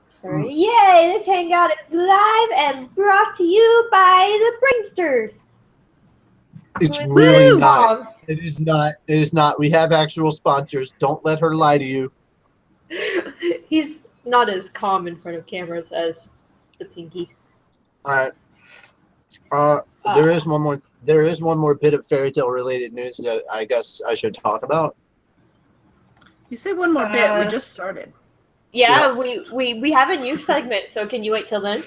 Sorry. Yay! This hangout is live and brought to you by the Bringsters. It's really not. It is not. It is not. We have actual sponsors. Don't let her lie to you. He's not as calm in front of cameras as the Pinky. All right. There is one more. There is one more bit of fairy tale related news that I guess I should talk about. You say one more bit. We just started. Yeah, we have a new segment. So can you wait till then?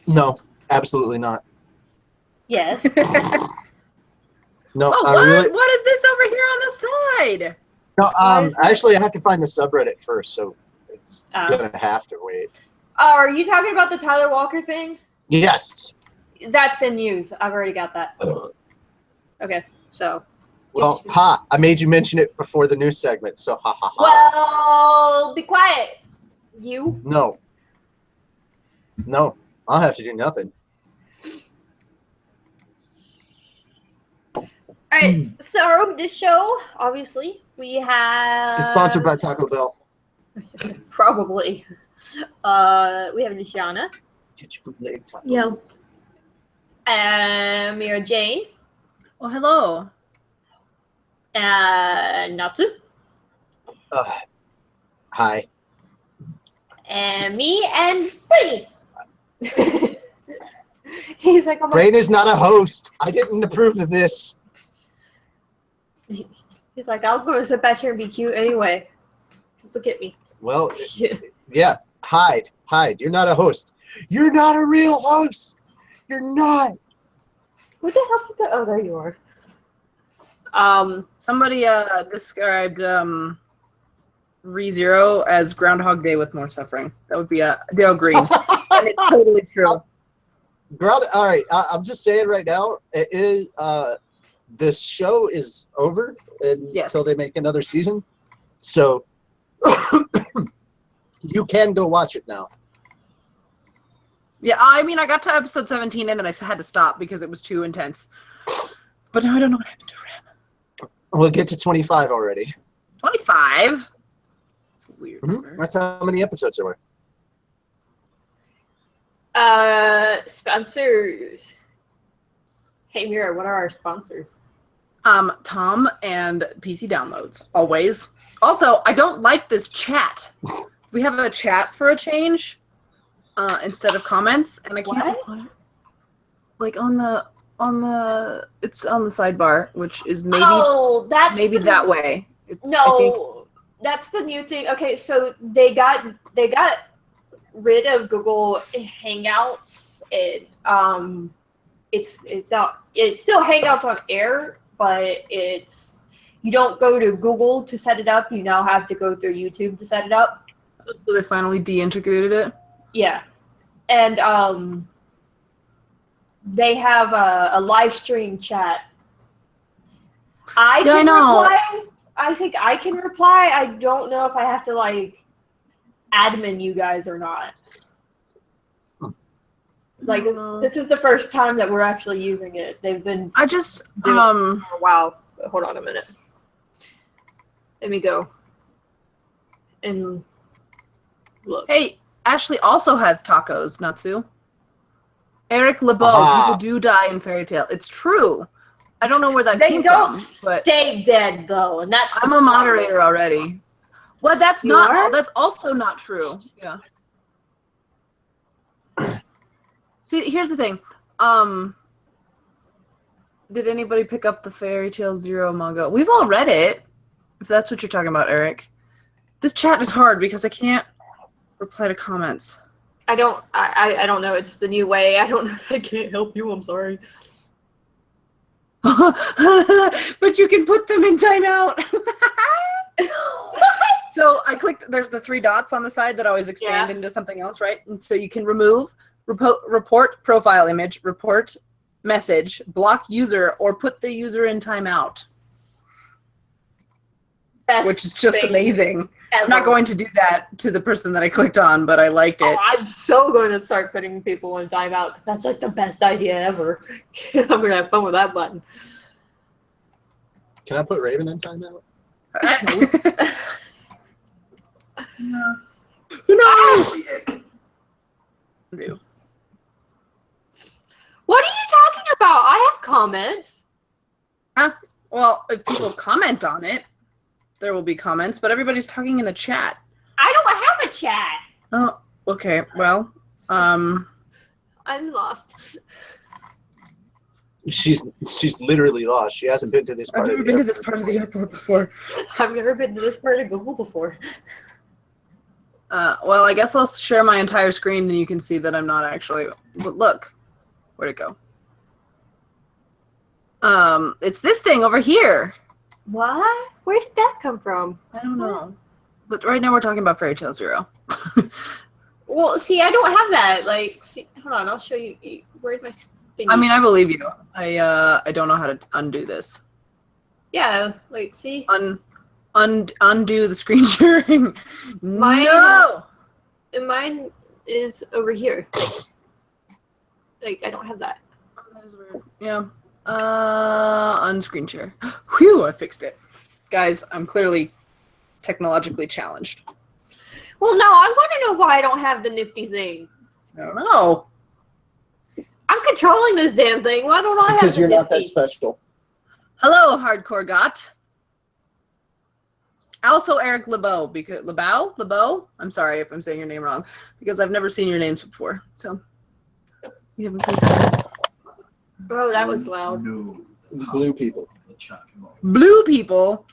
No, absolutely not. Yes. No, what? What is this over here on the side? No, actually, I have to find the subreddit first, so it's gonna have to wait. Are you talking about the Tyler Walker thing? Yes. That's in news. I've already got that. Okay, so. Well, I made you mention it before the news segment, so ha ha ha. Well, be quiet. You? No. No, I'll have to do nothing. All right, so this show, obviously, we have... It's sponsored by Taco Bell. Probably. We have Nishana. Yo. Mira Jane. Well, hello. Natsu. Hi. And me and Brady. He's like, oh my Brain is not a host. I didn't approve of this. He's like, I'll go sit back here and be cute anyway. Just look at me. Well, yeah. Hide. You're not a host. You're not a real host. You're not. What the hell did that? Oh, there you are. Somebody described ReZero as Groundhog Day with more suffering. That would be Dale Green. And it's totally true. All right. I'm just saying right now, it is this show is over until they make another season. So you can go watch it now. Yeah, I mean, I got to episode 17 and then I had to stop because it was too intense. But now I don't know what happened to Ram. We'll get to 25 already. 25? That's a weird number. That's how many episodes there were. Sponsors. Hey, Mira, what are our sponsors? Tom and PC Downloads, always. Also, I don't like this chat. We have a chat for a change instead of comments, and I can't reply. Like it's on the sidebar, which is maybe maybe that way. That's the new thing. Okay, so they got rid of Google Hangouts. It's still Hangouts on Air, but you don't go to Google to set it up. You now have to go through YouTube to set it up. So they finally deintegrated it? Yeah. And they have a live stream chat. I can reply. I think I can reply. I don't know if I have to like admin you guys or not. Like this is the first time that we're actually using it. They've been I just doing it for a while. Hold on a minute. Let me go and look. Hey, Ashley also has tacos, Natsu. Eric LeBeau, people do die in Fairy Tale. It's true. I don't know where that came from. But stay dead though, and that's I'm a moderator already. Well, that's that's also not true. Yeah. See, here's the thing. Did anybody pick up the Fairy Tale Zero manga? We've all read it, if that's what you're talking about, Eric. This chat is hard because I can't reply to comments. I don't know. It's the new way. I don't know. I can't help you. I'm sorry. But you can put them in timeout. So I clicked, there's the 3 dots on the side that always expand into something else, right? And so you can remove, report profile image, report message, block user, or put the user in timeout. Which is just amazing. I'm not going to do that to the person that I clicked on, but I liked it. Oh, I'm so going to start putting people in timeout because that's like the best idea ever. I'm going to have fun with that button. Can I put Raven in timeout? No. No! What are you talking about? I have comments. Huh? Well, if people comment on it, there will be comments, but everybody's talking in the chat. I don't have a chat. Oh, okay. Well, I'm lost. She's literally lost. She hasn't been to this part. I've never been to this part of the airport before. I've never been to this part of Google before. Well, I guess I'll share my entire screen and you can see that I'm not actually. But look, where'd it go? It's this thing over here. What? Where did that come from? I don't know. But right now we're talking about Fairy Tail Zero. Well, see, I don't have that. Like, see, hold on, I'll show you. Where's my thing? I mean, I believe you. I don't know how to undo this. Yeah, like, see? Undo the screen sharing. No! Mine is over here. Like, I don't have that. Oh, that is weird. Yeah. Unscreen share. Whew, I fixed it. Guys, I'm clearly technologically challenged. Well, no, I want to know why I don't have the nifty thing. I don't know. I'm controlling this damn thing. Why don't I have Because the you're nifty? not that special. Hello, Hardcore Got. Also, Eric LeBeau. Because LeBeau? I'm sorry if I'm saying your name wrong. Because I've never seen your names before. So, you haven't played that. Oh, that was loud. No. Blue people. Blue people?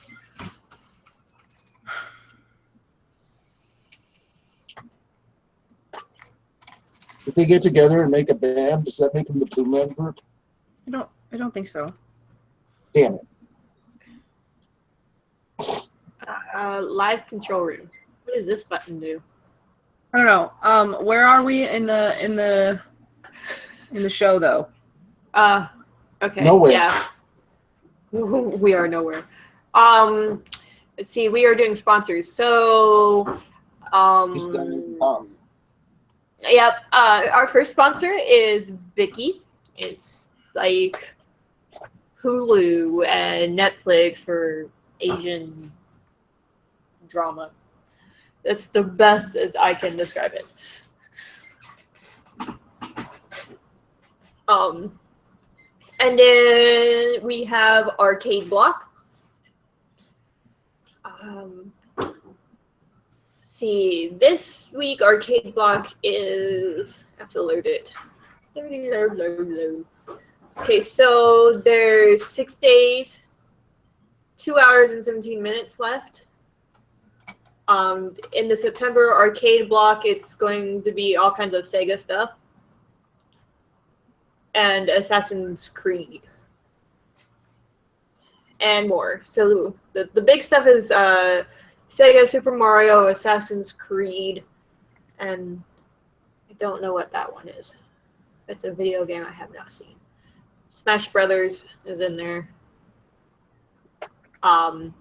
If they get together and make a band, does that make them the Blue Man Group? I don't think so. Damn it. Live control room. What does this button do? I don't know. Where are we in the show though? Okay. Nowhere. Yeah. We are nowhere. Let's see. We are doing sponsors. So, yep. Our first sponsor is Vicky. It's like Hulu and Netflix for Asian drama. That's the best as I can describe it. And then we have Arcade Block. See, this week Arcade Block is, I have to load it. Load. Okay, so there's 6 days, 2 hours and 17 minutes left. In the September Arcade Block, it's going to be all kinds of Sega stuff and Assassin's Creed and more. So the big stuff is Sega, Super Mario, Assassin's Creed, and I don't know what that one is. It's a video game I have not seen. Smash Brothers is in there. Let's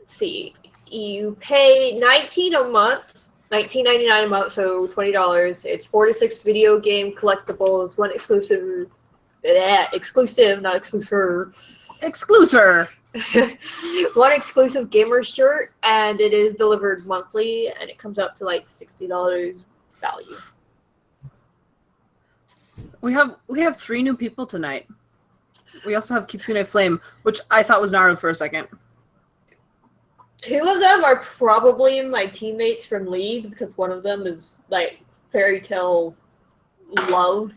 see. You pay $19 a month, $19.99 a month, so $20. It's 4 to 6 video game collectibles, one exclusive, not exclusive. Exclusive. One exclusive gamer shirt, and it is delivered monthly, and it comes up to like $60 value. We have 3 new people tonight. We also have Kitsune Flame, which I thought was Naru for a second. 2 of them are probably my teammates from League, because one of them is like Fairy Tail Love.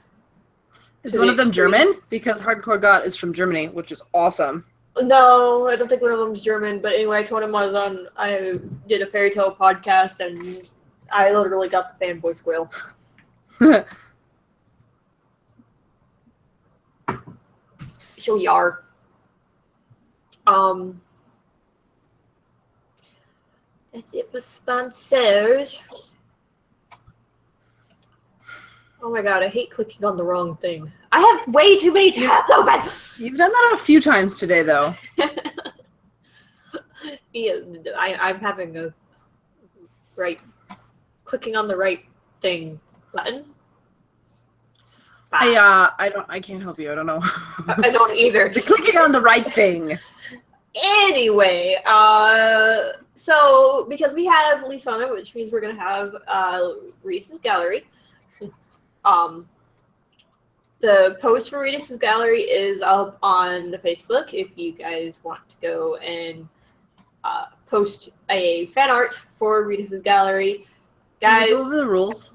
Is one of them German? Because Hardcore Got is from Germany, which is awesome. No, I don't think one of them's German. But anyway, I told him I did a Fairy Tail podcast, and I literally got the fanboy squeal. So we are. That's it for sponsors. Oh my god, I hate clicking on the wrong thing. I have way too many tabs open! You've done that a few times today, though. Yeah, I'm having a clicking on the right thing button. I can't help you. I don't know. I don't either. You're clicking on the right thing. Anyway, So, because we have Lisana, which means we're going to have Reedus' gallery. The post for Reedus' gallery is up on the Facebook if you guys want to go and post a fan art for Reedus' gallery. Guys, go over the rules.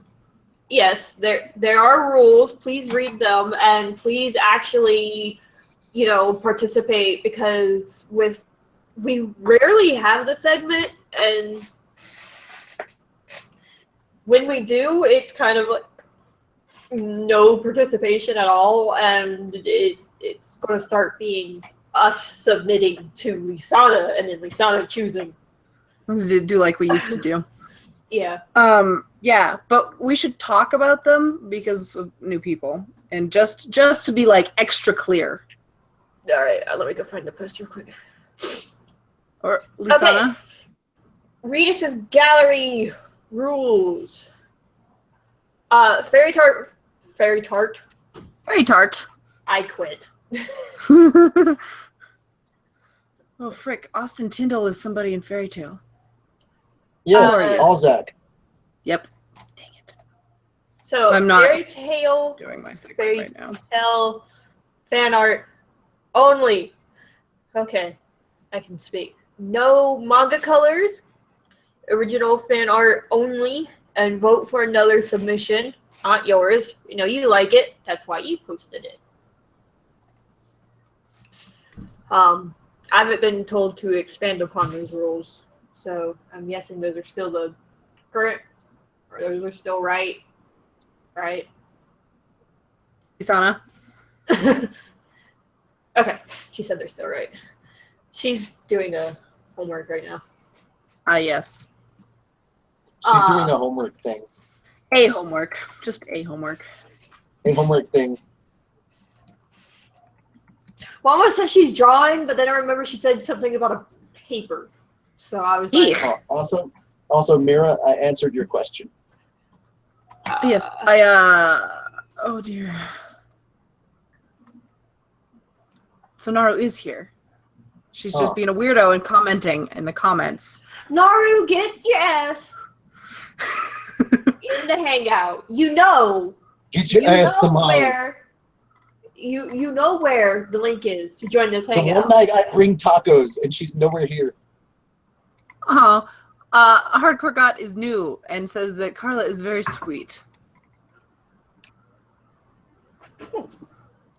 Yes, there are rules. Please read them and please actually, participate, because we rarely have the segment, and when we do, it's kind of like no participation at all, and it's going to start being us submitting to Lisana and then Lisana choosing. Do like we used to do. Yeah. Yeah, but we should talk about them because of new people, and just to be like extra clear. All right, let me go find the post real quick. Or Lisana. Okay. Reedus' gallery rules. Fairy tart. I quit. Oh frick! Austin Tyndall is somebody in Fairy Tale. Yes, Alzak. Yep. Dang it. So I'm not Fairy Tale doing my segment Fairy right now. Tale fan art only. Okay, I can speak. No manga colors. Original fan art only, and vote for another submission, not yours. You like it. That's why you posted it. I haven't been told to expand upon those rules, so I'm guessing those are still the current, or those are still right. Right? Lisana. Okay, she said they're still right. She's doing a homework right now. Yes. She's doing a homework thing. A homework. Just a homework. A homework thing. Mama says she's drawing, but then I remember she said something about a paper. So I was like... Also, Mira, I answered your question. Yes, oh dear. So Naru is here. She's just being a weirdo and commenting in the comments. Naru, get your ass in the hangout. Get your ass to Miles. You know where the link is to join this hangout. The one night I bring tacos and she's nowhere here. Hardcore God is new and says that Carla is very sweet.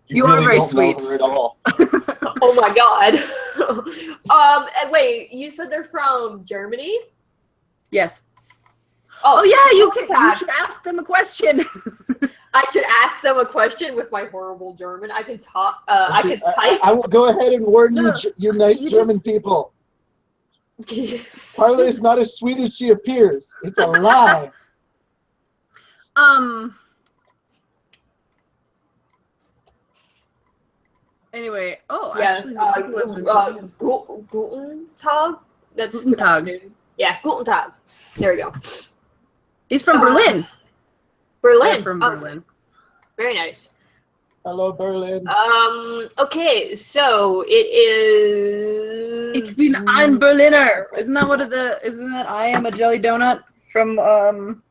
You really are very sweet. Know her at all. Oh my god. Wait, you said they're from Germany? Yes. Oh yeah, you should ask them a question. I should ask them a question with my horrible German. I can talk. I can type. I will go ahead and warn you nice German people. Carla is not as sweet as she appears. It's a lie. Anyway, actually, Guten Tag. That's Guten Tag. Yeah, Guten Tag. There we go. He's from Berlin. Berlin. Yeah, from Berlin. Very nice. Hello, Berlin. Okay, so it is. Ich bin ein Berliner. Isn't that I am a jelly donut from what?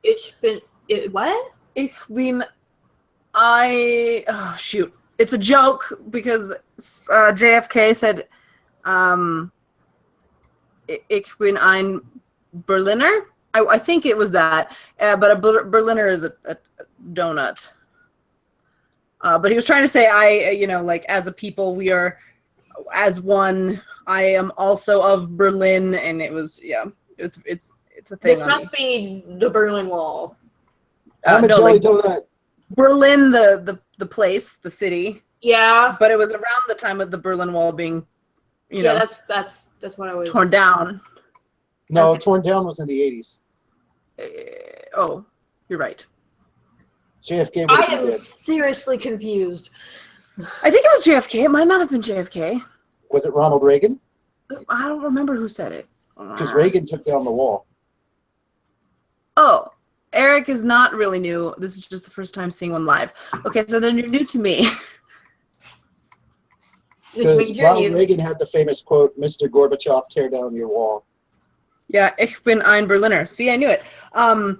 Ich bin oh shoot. It's a joke because JFK said Ich bin ein Berliner. I think it was that, but a Berliner is a donut. But he was trying to say like as a people we are as one. I am also of Berlin, and it's a thing. This must be the Berlin Wall. I'm a jelly donut. Berlin, the place, the city. Yeah. But it was around the time of the Berlin Wall being, that's what I was torn down. No, okay. Torn down was in the 80s. You're right. JFK. I am seriously confused. I think it was JFK. It might not have been JFK. Was it Ronald Reagan? I don't remember who said it. Because Reagan took down the wall. Oh, Eric is not really new. This is just the first time seeing one live. Okay, so then you're new to me. Because Ronald Reagan had the famous quote, "Mr. Gorbachev, tear down your wall." Yeah, ich bin ein Berliner. See, I knew it. Oh.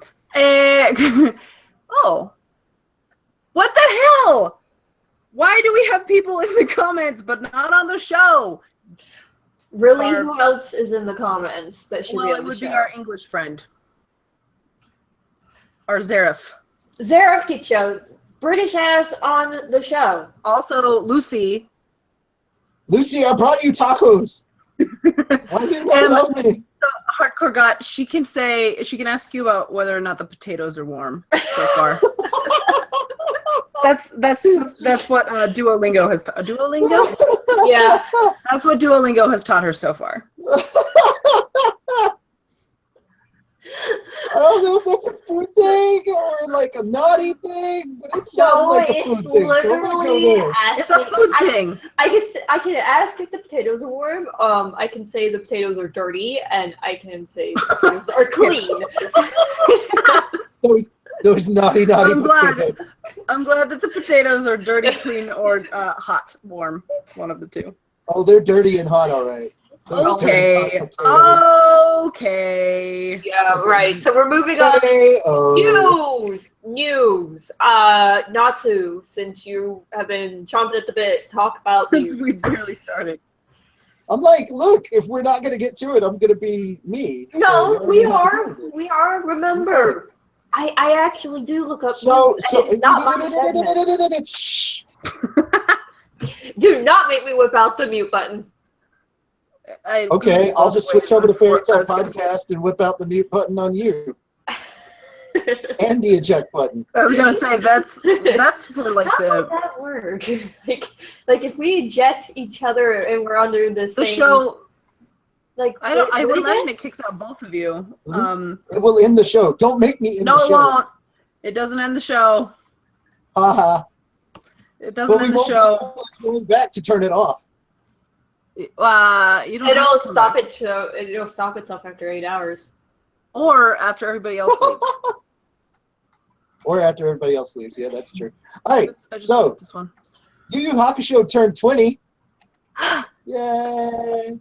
What the hell? Why do we have people in the comments but not on the show? Really? Who else is in the comments that should be on the show? Well, it would be our English friend. Or Zareth. Zareth gets your British ass on the show. Also, Lucy. Lucy, I brought you tacos. Why do you not love me? The hardcore got. She can ask you about whether or not the potatoes are warm so far. That's what Duolingo has taught. Duolingo? Yeah. That's what Duolingo has taught her so far. I don't know if that's a food thing or like a naughty thing, but it sounds like a food thing. So I'm gonna go there. It's a food thing. I can ask if the potatoes are warm. I can say the potatoes are dirty, and I can say the potatoes are clean. Those naughty potatoes. I'm glad that the potatoes are dirty, clean, or hot, warm. One of the two. Oh, they're dirty and hot, all right. Okay. Okay. Yeah, right. So we're moving on. News. Natsu, since you have been chomping at the bit, talk about since we barely started. I'm like, look, if we're not gonna get to it, I'm gonna be me. No, so we are. We are. Remember, I actually do look up. So it's not my shh. Do not make me whip out the mute button. Okay, I'll just switch over to Fairy Tale Podcast and whip out the mute button on you. And the eject button. I was gonna say that's for like how would that work? like if we eject each other and we're under the same show. Like I would imagine it kicks out both of you. It will end the show. Don't make me end the show. No, it won't. It doesn't end the show. Haha. It doesn't end the show. Going back to turn it off. You don't. It'll stop it. It'll stop itself after 8 hours. Or after everybody else leaves. Or after everybody else leaves. Yeah, that's true. All right. Oops, so, this one. Yu Yu Hakusho turned 20. Yay.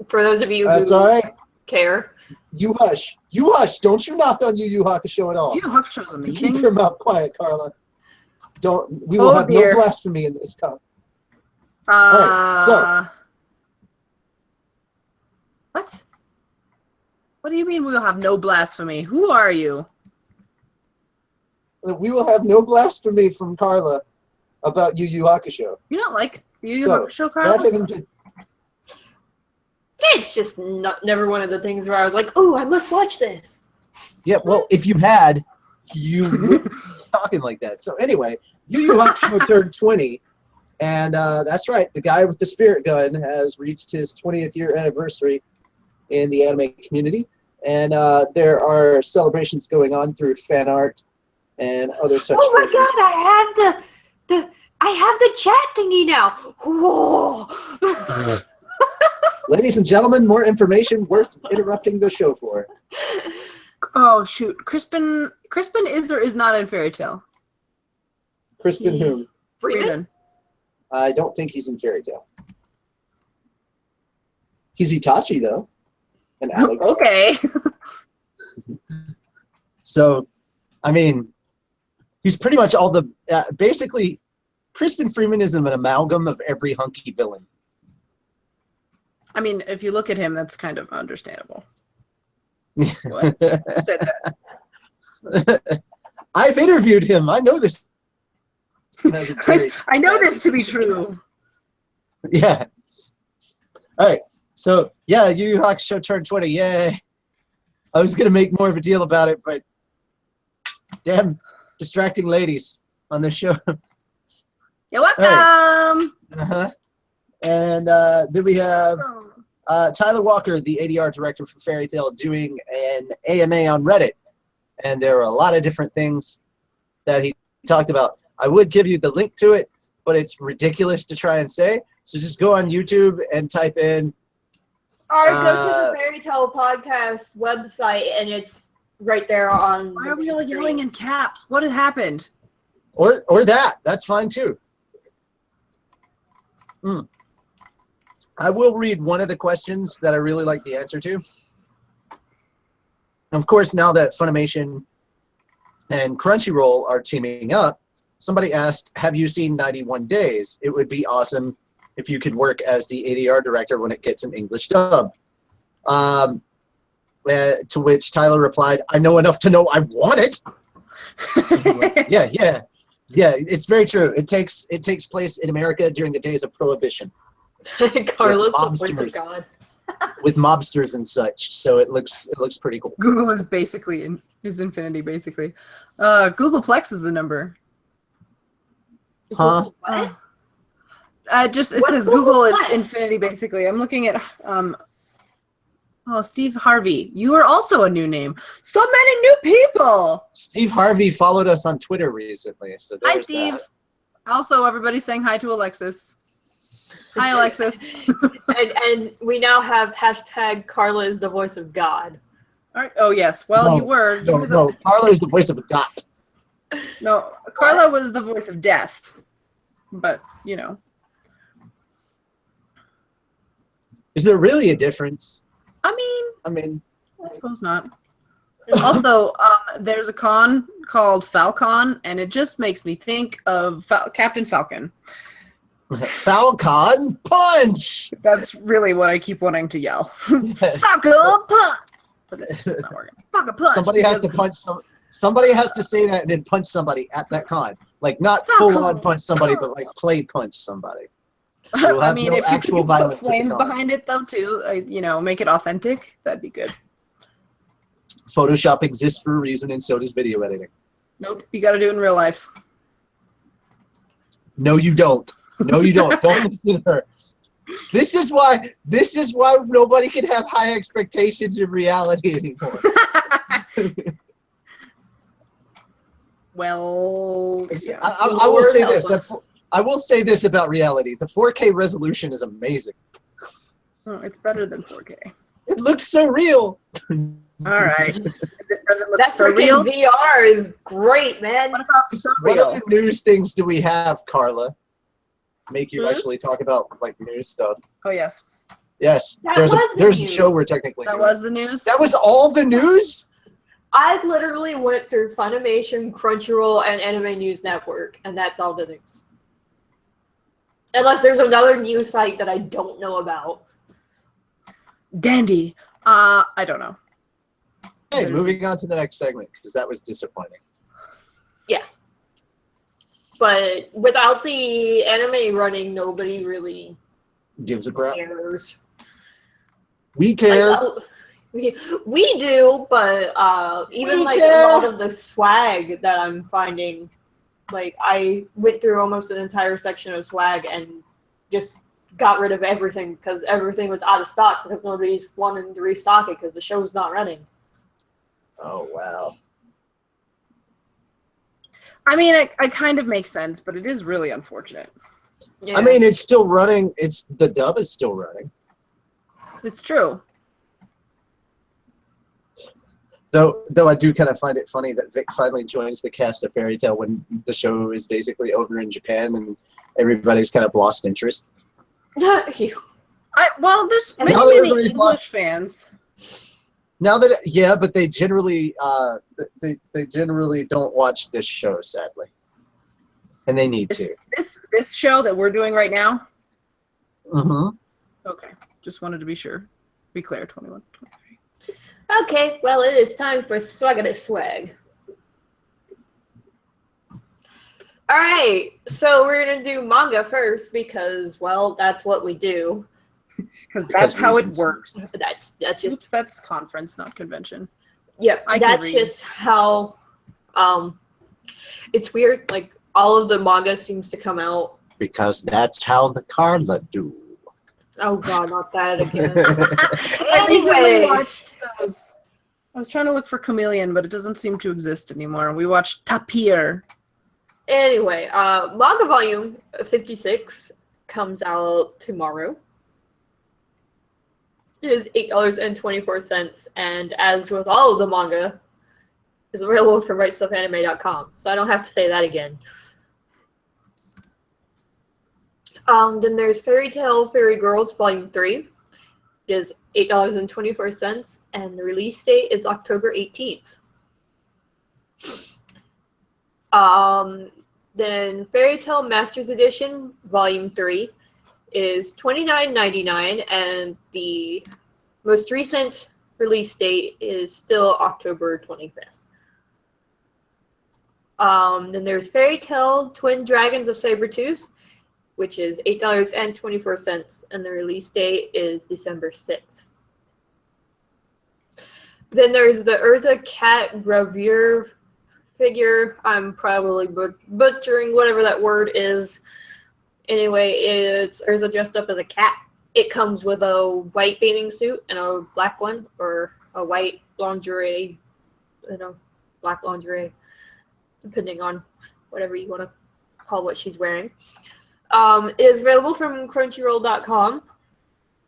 For those of you that's who all right. care. You hush. You hush. Don't you knock on Yu Yu Hakusho at all. Yu Yu Hakusho is amazing. Keep your mouth quiet, Carla. We will have no blasphemy in this talk. All right. So. What? What do you mean we will have no blasphemy? Who are you? We will have no blasphemy from Carla about Yu Yu Hakusho. You don't like Yu Yu Hakusho, Carla? It's just never one of the things where I was like, "Oh, I must watch this." Yeah, well, if you had, you wouldn't be talking like that. So anyway, Yu Yu Hakusho turned 20, and that's right. The guy with the spirit gun has reached his 20th year anniversary in the anime community, and there are celebrations going on through fan art and other such. Oh my God! I have the chat thingy now. Whoa! Ladies and gentlemen, more information worth interrupting the show for. Oh shoot! Crispin is or is not in Fairy Tale? Crispin whom? Freeman. I don't think he's in Fairy Tale. He's Itachi though. An allegory. Okay. So, I mean, he's pretty much all the basically. Crispin Freeman is an amalgam of every hunky villain. I mean, if you look at him, that's kind of understandable. What? Said that. I've interviewed him. I know this. I know this to be true. Yeah. All right. So, yeah, Yu Yu Hakusho turned 20. Yay. I was going to make more of a deal about it, but damn distracting ladies on the show. You're welcome. Right. Uh-huh. And then we have Tyler Walker, the ADR director for Fairy Tail, doing an AMA on Reddit. And there are a lot of different things that he talked about. I would give you the link to it, but it's ridiculous to try and say. So just go on YouTube and type in. Or go to the Fairy Tale Podcast website, and it's right there on. Why are we all yelling in caps? What has happened? Or that. That's fine too. I will read one of the questions that I really like the answer to. Of course, now that Funimation and Crunchyroll are teaming up, somebody asked, have you seen 91 Days? It would be awesome if you could work as the ADR director when it gets an English dub. To which Tyler replied, I know enough to know I want it. Yeah, it's very true. It takes place in America during the days of Prohibition. Carla's the voice of God. With mobsters and such, so it looks pretty cool. Google is basically is infinity, basically. Googleplex is the number. Huh? What? It says Google is infinity, basically. I'm looking at Steve Harvey. You are also a new name. So many new people. Steve Harvey followed us on Twitter recently, so there's hi, Steve. that. Also, everybody's saying hi to Alexis. Hi, Alexis. and we now have hashtag Carla is the voice of God. All right. Oh, yes. Well, you were. No, Carla is the voice of God. No, Carla was the voice of death. But, you know. Is there really a difference? I mean, I suppose not. Also, there's a con called Falcon, and it just makes me think of Captain Falcon. Falcon punch! That's really what I keep wanting to yell. Falcon punch! But it's not working. Falcon punch! Somebody has to punch somebody has to say that and then punch somebody at that con. Like, not full-on punch somebody, but like play punch somebody. I mean, if you could put flames behind it, though, too, make it authentic, that'd be good. Photoshop exists for a reason, and so does video editing. Nope, you got to do it in real life. No, you don't. No, you don't. Don't listen to her. This is why nobody can have high expectations of reality anymore. Well, yeah. I will say this. I will say this about reality. The 4K resolution is amazing. Oh, it's better than 4K. It looks so real. All right. Does it look that so real? VR is great, man. What about so What real? other news things do we have, Carla? Make you actually talk about like news stuff. Oh yes. Yes. That There's a show we're technically That doing. was the news? That was all the news? I literally went through Funimation, Crunchyroll, and Anime News Network, and that's all the news. Unless there's another news site that I don't know about. Dandy. I don't know. Hey, moving on to the next segment, because that was disappointing. Yeah. But without the anime running, nobody really Gives a crap. cares. We care. We do, but even like a lot of the swag that I'm finding, like I went through almost an entire section of swag and just got rid of everything because everything was out of stock because nobody's wanting to restock it because the show's not running. Oh, wow. I mean, it kind of makes sense, but it is really unfortunate. Yeah. I mean, it's still running. The dub is still running. It's true. Though I do kind of find it funny that Vic finally joins the cast of Fairy Tail when the show is basically over in Japan and everybody's kind of lost interest. Well, there's many English fans. Now that but they generally they generally don't watch this show, sadly, and they need to. This show that we're doing right now. Mm-hmm. Okay, just wanted to be sure. Be clear, 21, 23. Okay, well, it is time for Swagga Swag. All right, so we're going to do manga first because, well, that's what we do. Because that's how it works. That's just... Oops, that's conference, not convention. Yep, that's just how... it's weird, like, all of the manga seems to come out. Because that's how the Carla do. Oh god, not that again. I recently watched those. I was trying to look for Chameleon, but it doesn't seem to exist anymore. We watched Tapir. Anyway, manga volume 56 comes out tomorrow. It is $8.24, and as with all of the manga, is available from rightstuffanime.com. So I don't have to say that again. Then there's Fairy Tail Fairy Girls Volume 3. is $8.24, and the release date is October 18th. Then Fairy Tail Masters Edition Volume 3 is $29.99, and the most recent release date is still October 25th. Then there's Fairy Tail Twin Dragons of Sabretooth, which is $8.24, and the release date is December 6th. Then there's the Urza Cat Gravure figure. I'm probably butchering whatever that word is. Anyway, it's Urza dressed up as a cat. It comes with a white bathing suit and a black one, or a white lingerie, black lingerie, depending on whatever you want to call what she's wearing. It is available from Crunchyroll.com.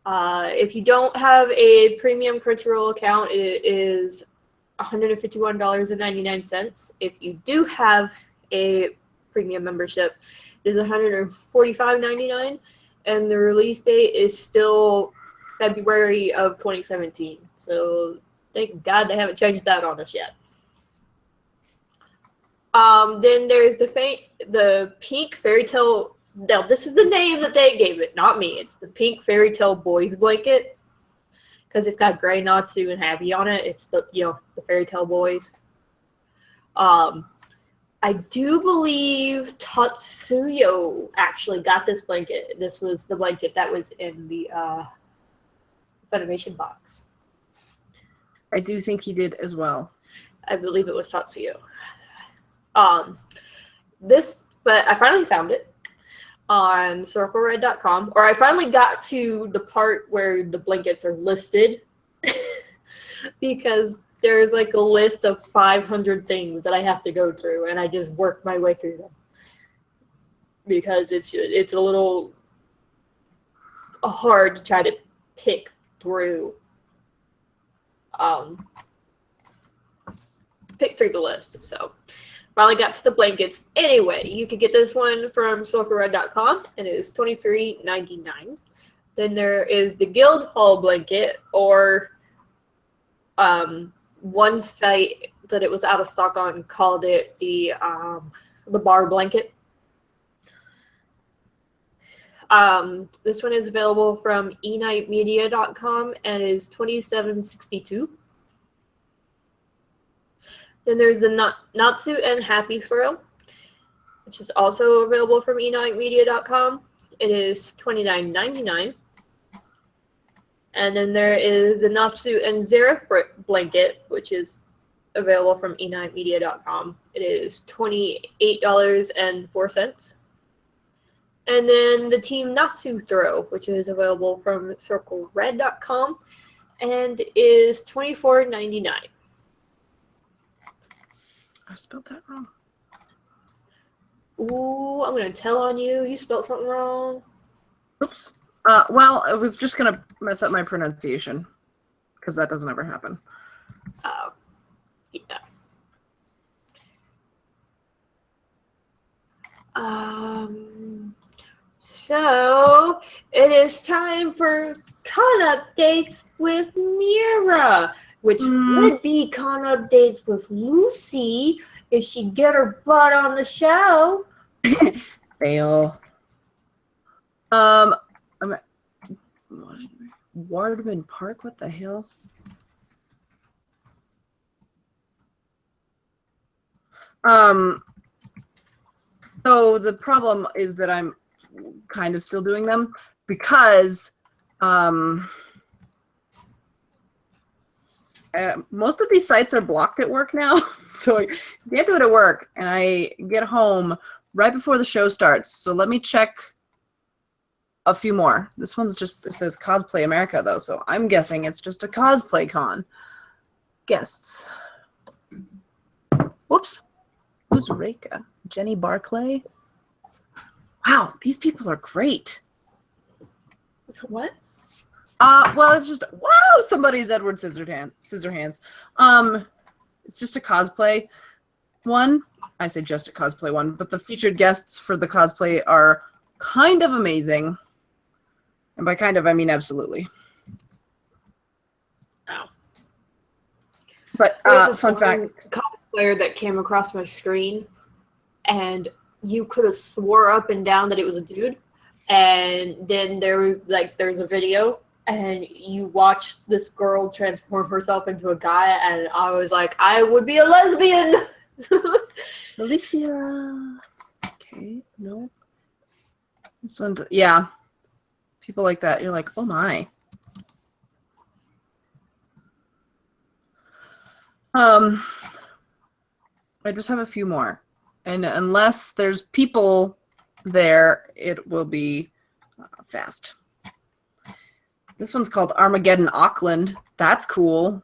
If you don't have a premium Crunchyroll account, it is $151.99. If you do have a premium membership, it is $145.99, and the release date is still February of 2017. So thank God they haven't changed that on us yet. Then there's the Pink Fairy Tail. Now, this is the name that they gave it, not me. It's the Pink Fairy Tail Boys blanket, because it's got Gray, Natsu, and Happy on it. It's the the Fairy Tail Boys. I do believe Tatsuyo actually got this blanket. This was the blanket that was in the Funimation box. I do think he did as well. I believe it was Tatsuyo. But I finally found it on CircleRed.com, or I finally got to the part where the blankets are listed, because there's like a list of 500 things that I have to go through, and I just work my way through them because it's a little hard to try to pick through the list. So finally got to the blankets. Anyway, you can get this one from SilkerRed.com, and it is $23.99. Then there is the Guildhall blanket, or one site that it was out of stock on called it the bar blanket. This one is available from enightmedia.com and is $27.62. Then there's the Natsu and Happy Thrill, which is also available from enightmedia.com. It is $29.99. And then there is the Natsu and Zeref blanket, which is available from enightmedia.com. It is $28.04. And then the Team Natsu Throw, which is available from CircleRed.com, and is $24.99. I spelled that wrong. Ooh, I'm going to tell on you. You spelled something wrong. Oops. Well, I was just going to mess up my pronunciation, because that doesn't ever happen. Yeah. So it is time for con updates with Mira, which would be con updates with Lucy if she get her butt on the show. Fail. I'm at Wardman Park. What the hell? So the problem is that I'm kind of still doing them because most of these sites are blocked at work now. So I can't do it at work, and I get home right before the show starts. So let me check a few more. This one's just, it says Cosplay America though, so I'm guessing it's just a cosplay con. Guests. Whoops. Who's Reika? Jenny Barclay? Wow, these people are great. What? Well, it's just, wow, somebody's Edward Scissorhands. It's just a cosplay one. I say just a cosplay one, but the featured guests for the cosplay are kind of amazing. And by kind of, I mean absolutely. But There's this fun fact, cosplayer that came across my screen, and you could have swore up and down that it was a dude. And then there's a video, and you watch this girl transform herself into a guy, and I was like, I would be a lesbian. Alicia. Okay, no. This one, yeah. People like that, you're like, oh my. I just have a few more, and unless there's people there, it will be fast. This one's called Armageddon Auckland. That's cool.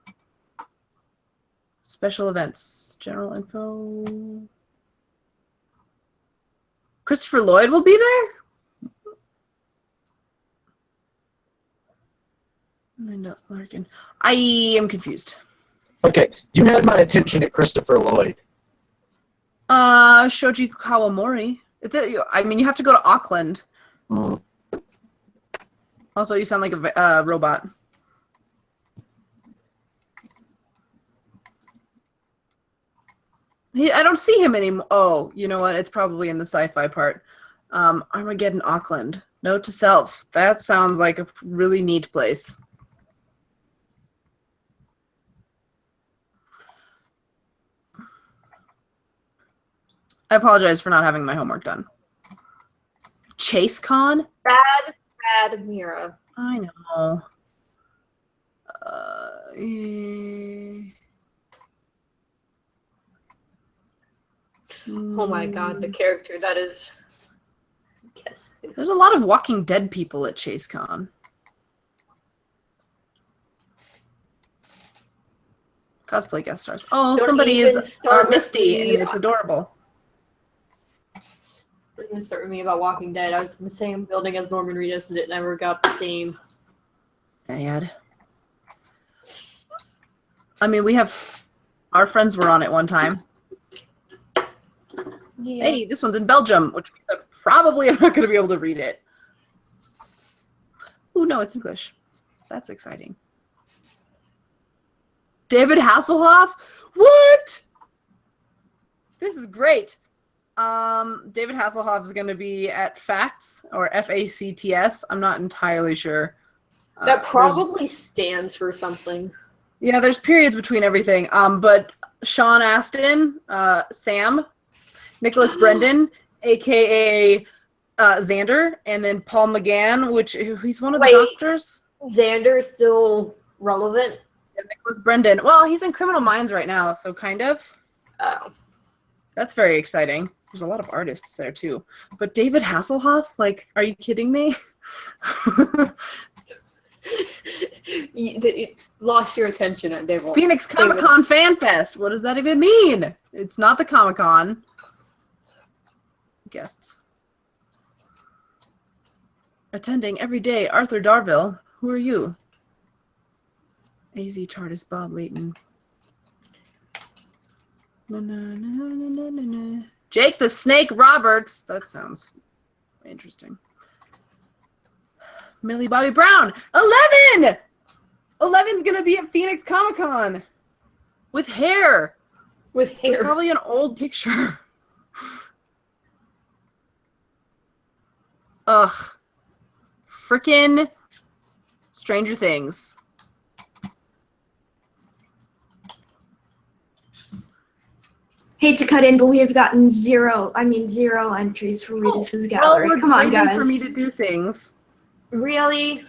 Special events, general info. Christopher Lloyd will be there? Linda Larkin. I am confused. Okay, you had my attention at Christopher Lloyd. Shoji Kawamori. I mean, you have to go to Auckland. Mm. Also, you sound like a robot. I don't see him anymore. Oh, you know what? It's probably in the sci-fi part. Armageddon Auckland. Note to self. That sounds like a really neat place. I apologize for not having my homework done. ChaseCon? Bad Mira. I know. Oh my god, the character that is. Guess. There's a lot of Walking Dead people at ChaseCon. Cosplay guest stars. Oh, Don't somebody even is start Misty, with me. and it's adorable. Don't even start with me about Walking Dead. I was in the same building as Norman Reedus, and it never got the same. Sad. I mean, our friends were on it one time. Yeah. Hey, this one's in Belgium, which means I probably am not going to be able to read it. Oh, no, it's English. That's exciting. David Hasselhoff? What? This is great. David Hasselhoff is going to be at FACTS, or FACTS. I'm not entirely sure. That probably stands for something. Yeah, there's periods between everything. But Sean Astin, Sam, Nicholas Brendan, a.k.a. Xander, and then Paul McGann, he's one of the doctors. Xander is still relevant? Yeah, Nicholas Brendan. Well, he's in Criminal Minds right now, so kind of. Oh. That's very exciting. There's a lot of artists there, too. But David Hasselhoff? Like, are you kidding me? It lost your attention at David. Phoenix Comic-Con Fan Fest. What does that even mean? It's not the Comic-Con. Guests. Attending every day, Arthur Darville. Who are you? AZ Chartist Bob Layton. Na, na, na, na, na, na. Jake the Snake Roberts. That sounds interesting. Millie Bobby Brown. 11! 11's gonna be at Phoenix Comic Con with hair. With hair. It's probably an old picture. Ugh. Frickin' Stranger Things. Hate to cut in, but we have gotten zero entries for Reedus' gallery. Well, come on, guys. For me to do things. Really?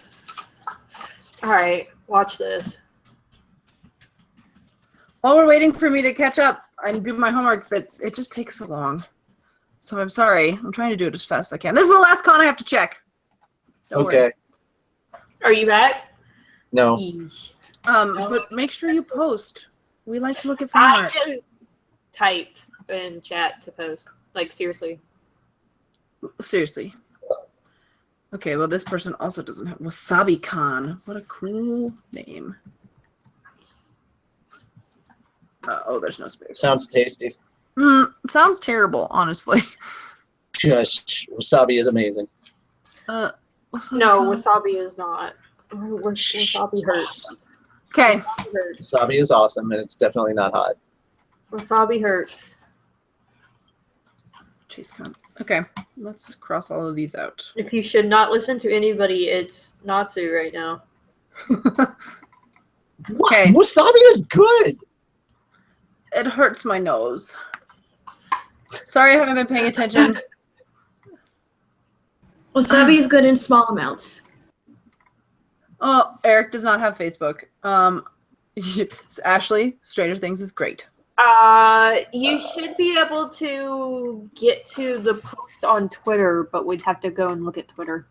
Alright, watch this. While we're waiting for me to catch up and do my homework, but it just takes so long. So I'm sorry. I'm trying to do it as fast as I can. This is the last con I have to check. Don't Okay. Worry. Are you back? No. Yeesh. But make sure you post. We like to look at I Fanart. just typed in chat to post. Like, seriously. Seriously. Okay, well, this person also doesn't have Wasabi Con. What a cool name. Oh, there's no space. Sounds tasty. Sounds terrible, honestly. Just wasabi is amazing. Wasabi No, Con. wasabi is not. Wasabi hurts. Okay. Wasabi is awesome, and it's definitely not hot. Wasabi hurts. Chase con. Okay, let's cross all of these out. If you should not listen to anybody, it's Natsu right now. Okay. Wasabi is good. It hurts my nose. Sorry, I haven't been paying attention. Wasabi is good in small amounts. Oh, Eric does not have Facebook. Ashley, Stranger Things is great. You should be able to get to the post on Twitter, but we'd have to go and look at Twitter.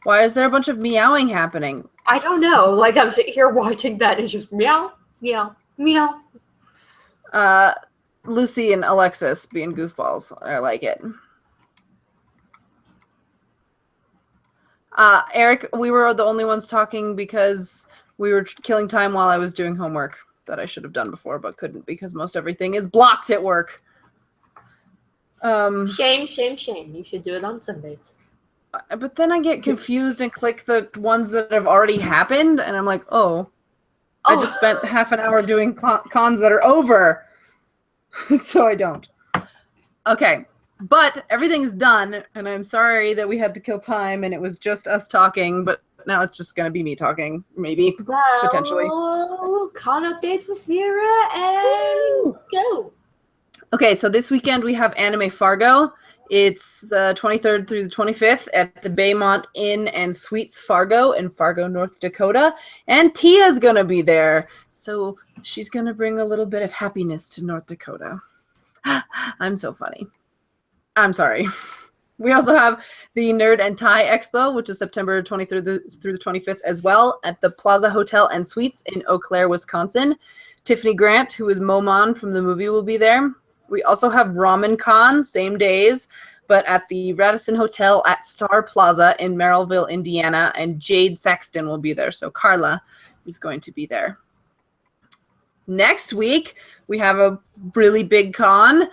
Why is there a bunch of meowing happening? I don't know. Like, I'm sitting here watching that. It's just meow, meow, meow. Lucy and Alexis being goofballs. I like it. Eric, we were the only ones talking because we were killing time while I was doing homework that I should have done before but couldn't because most everything is blocked at work. Shame, shame, shame. You should do it on Sundays. But then I get confused and click the ones that have already happened, and I'm like, I just spent half an hour doing cons that are over. So I don't. Okay. But everything's done, and I'm sorry that we had to kill time, and it was just us talking, but now it's just going to be me talking, maybe, potentially. Con updates with Vera, and go. Okay, so this weekend we have Anime Fargo. It's the 23rd through the 25th at the Baymont Inn and Suites Fargo in Fargo, North Dakota. And Tia's going to be there. So she's going to bring a little bit of happiness to North Dakota. I'm so funny. I'm sorry. We also have the Nerd and Tie Expo, which is September 23rd through the 25th as well at the Plaza Hotel and Suites in Eau Claire, Wisconsin. Tiffany Grant, who is Momon from the movie, will be there. We also have Ramen Con, same days, but at the Radisson Hotel at Star Plaza in Merrillville, Indiana, and Jade Saxton will be there. So Carla is going to be there. Next week, we have a really big con.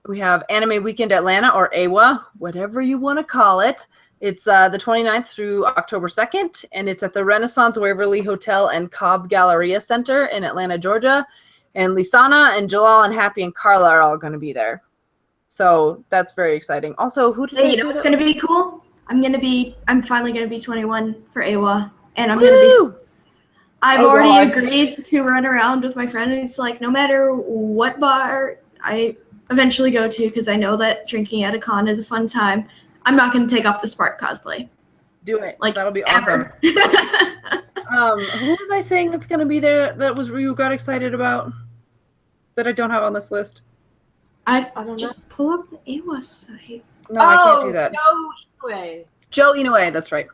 We have Anime Weekend Atlanta, or AWA, whatever you want to call it. It's the 29th through October 2nd, and it's at the Renaissance Waverly Hotel and Cobb Galleria Center in Atlanta, Georgia. And Lisana and Jalal and Happy and Carla are all going to be there. So that's very exciting. Also, who did Hey, you know what's going to be cool? I'm finally going to be 21 for AWA, and I'm going to be... I've already agreed to run around with my friend, and it's like, no matter what bar I eventually go to, because I know that drinking at a con is a fun time, I'm not going to take off the Spark cosplay. Do it. Like, that'll be awesome. Who was I saying that's going to be there that you got excited about that I don't have on this list? I don't just pull up the AWA site. No, I can't do that. Joe Inoue. Joe Inoue, that's right.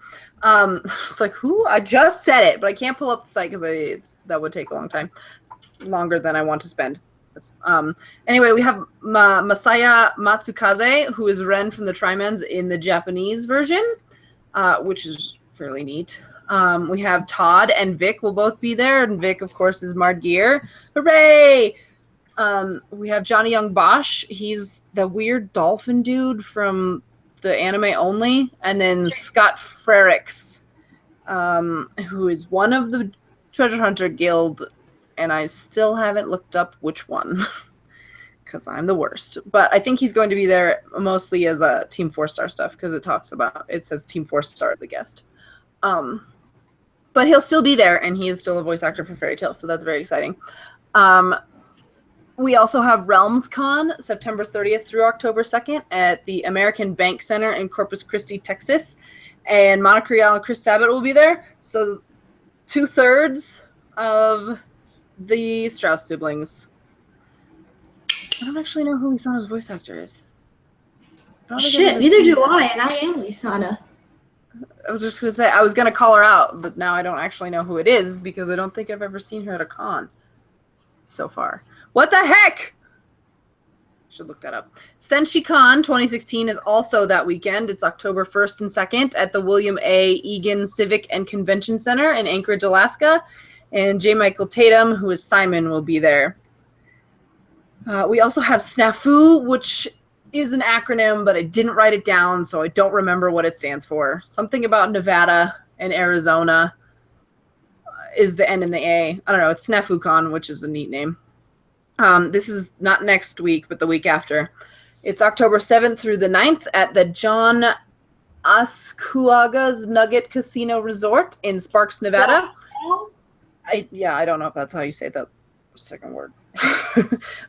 It's like, who? I just said it, but I can't pull up the site because that would take a long time. Longer than I want to spend. Anyway, we have Masaya Matsukaze, who is Ren from the Trimens in the Japanese version, which is fairly neat. We have Todd and Vic will both be there, and Vic, of course, is Margear. Hooray! We have Johnny Young Bosch. He's the weird dolphin dude from the anime only. And then Scott Frericks, who is one of the Treasure Hunter Guild, and I still haven't looked up which one because I'm the worst. But I think he's going to be there mostly as a Team 4-Star stuff because it says Team 4-Star as the guest. But he'll still be there, and he is still a voice actor for Fairy Tail, so that's very exciting. We also have Realms Con, September 30th through October 2nd at the American Bank Center in Corpus Christi, Texas. And Monica Rial and Chris Sabat will be there. So 2/3 of the Strauss siblings. I don't actually know who Lisana's voice actor is. Shit, neither do I, and I am Lisana. I was just going to say, I was going to call her out, but now I don't actually know who it is because I don't think I've ever seen her at a con so far. What the heck? Should look that up. SenshiCon 2016 is also that weekend. It's October 1st and 2nd at the William A. Egan Civic and Convention Center in Anchorage, Alaska. And J. Michael Tatum, who is Simon, will be there. We also have SNAFU, which is an acronym, but I didn't write it down, so I don't remember what it stands for. Something about Nevada and Arizona. is the N and the A. I don't know. It's SnafuCon, which is a neat name. This is not next week, but the week after. It's October 7th through the 9th at the John Ascuaga's Nugget Casino Resort in Sparks, Nevada. I don't know if that's how you say the second word.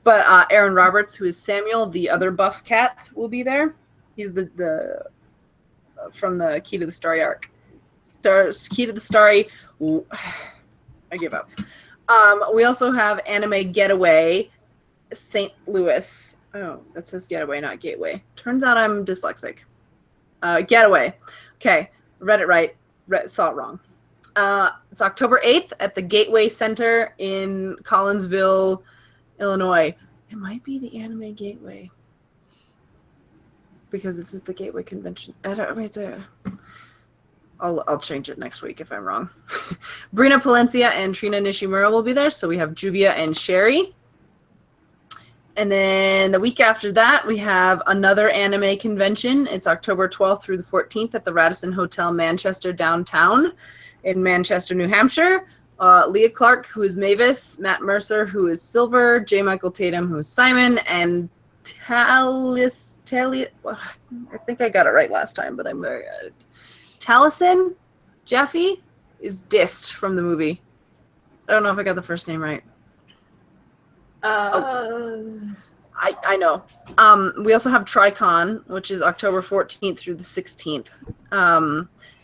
But Aaron Roberts, who is Samuel, the other buff cat, will be there. He's the from the Key to the Starry arc. Key to the Starry. I give up. We also have Anime Getaway, St. Louis. Oh, that says Getaway, not Gateway. Turns out I'm dyslexic. Getaway. Okay, read it right. Saw it wrong. It's October 8th at the Gateway Center in Collinsville, Illinois. It might be the Anime Gateway because it's at the Gateway Convention. I'll change it next week if I'm wrong. Brina Palencia and Trina Nishimura will be there. So we have Juvia and Sherry. And then the week after that, we have another anime convention. It's October 12th through the 14th at the Radisson Hotel Manchester downtown in Manchester, New Hampshire. Leah Clark, who is Mavis, Matt Mercer, who is Silver, J. Michael Tatum, who is Simon, and I think I got it right last time, but I'm very Taliesin Jeffy is Dist from the movie. I don't know if I got the first name right. I know. We also have TriCon, which is October 14th through the 16th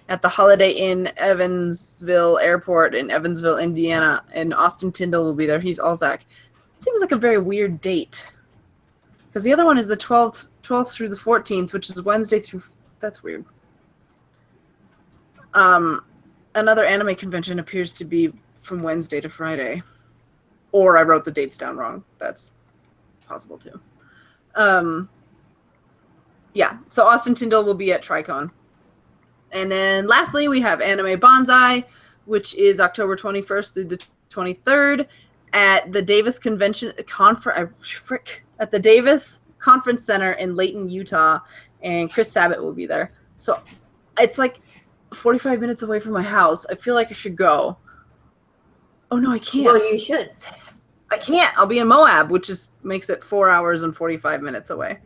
at the Holiday Inn Evansville Airport in Evansville, Indiana. And Austin Tyndall will be there. He's Alzak. It seems like a very weird date. Because the other one is the 12th through the 14th, which is Wednesday through... That's weird. Another anime convention appears to be from Wednesday to Friday. Or I wrote the dates down wrong. That's possible too. Yeah, so Austin Tyndall will be at TriCon. And then lastly, we have Anime Bonsai, which is October 21st through the 23rd at the Davis Convention at the Davis Conference Center in Layton, Utah, and Chris Sabat will be there. So it's like 45 minutes away from my house. I feel like I should go. Oh no, I can't. Well, you should. I can't. I'll be in Moab, which makes it 4 hours and 45 minutes away.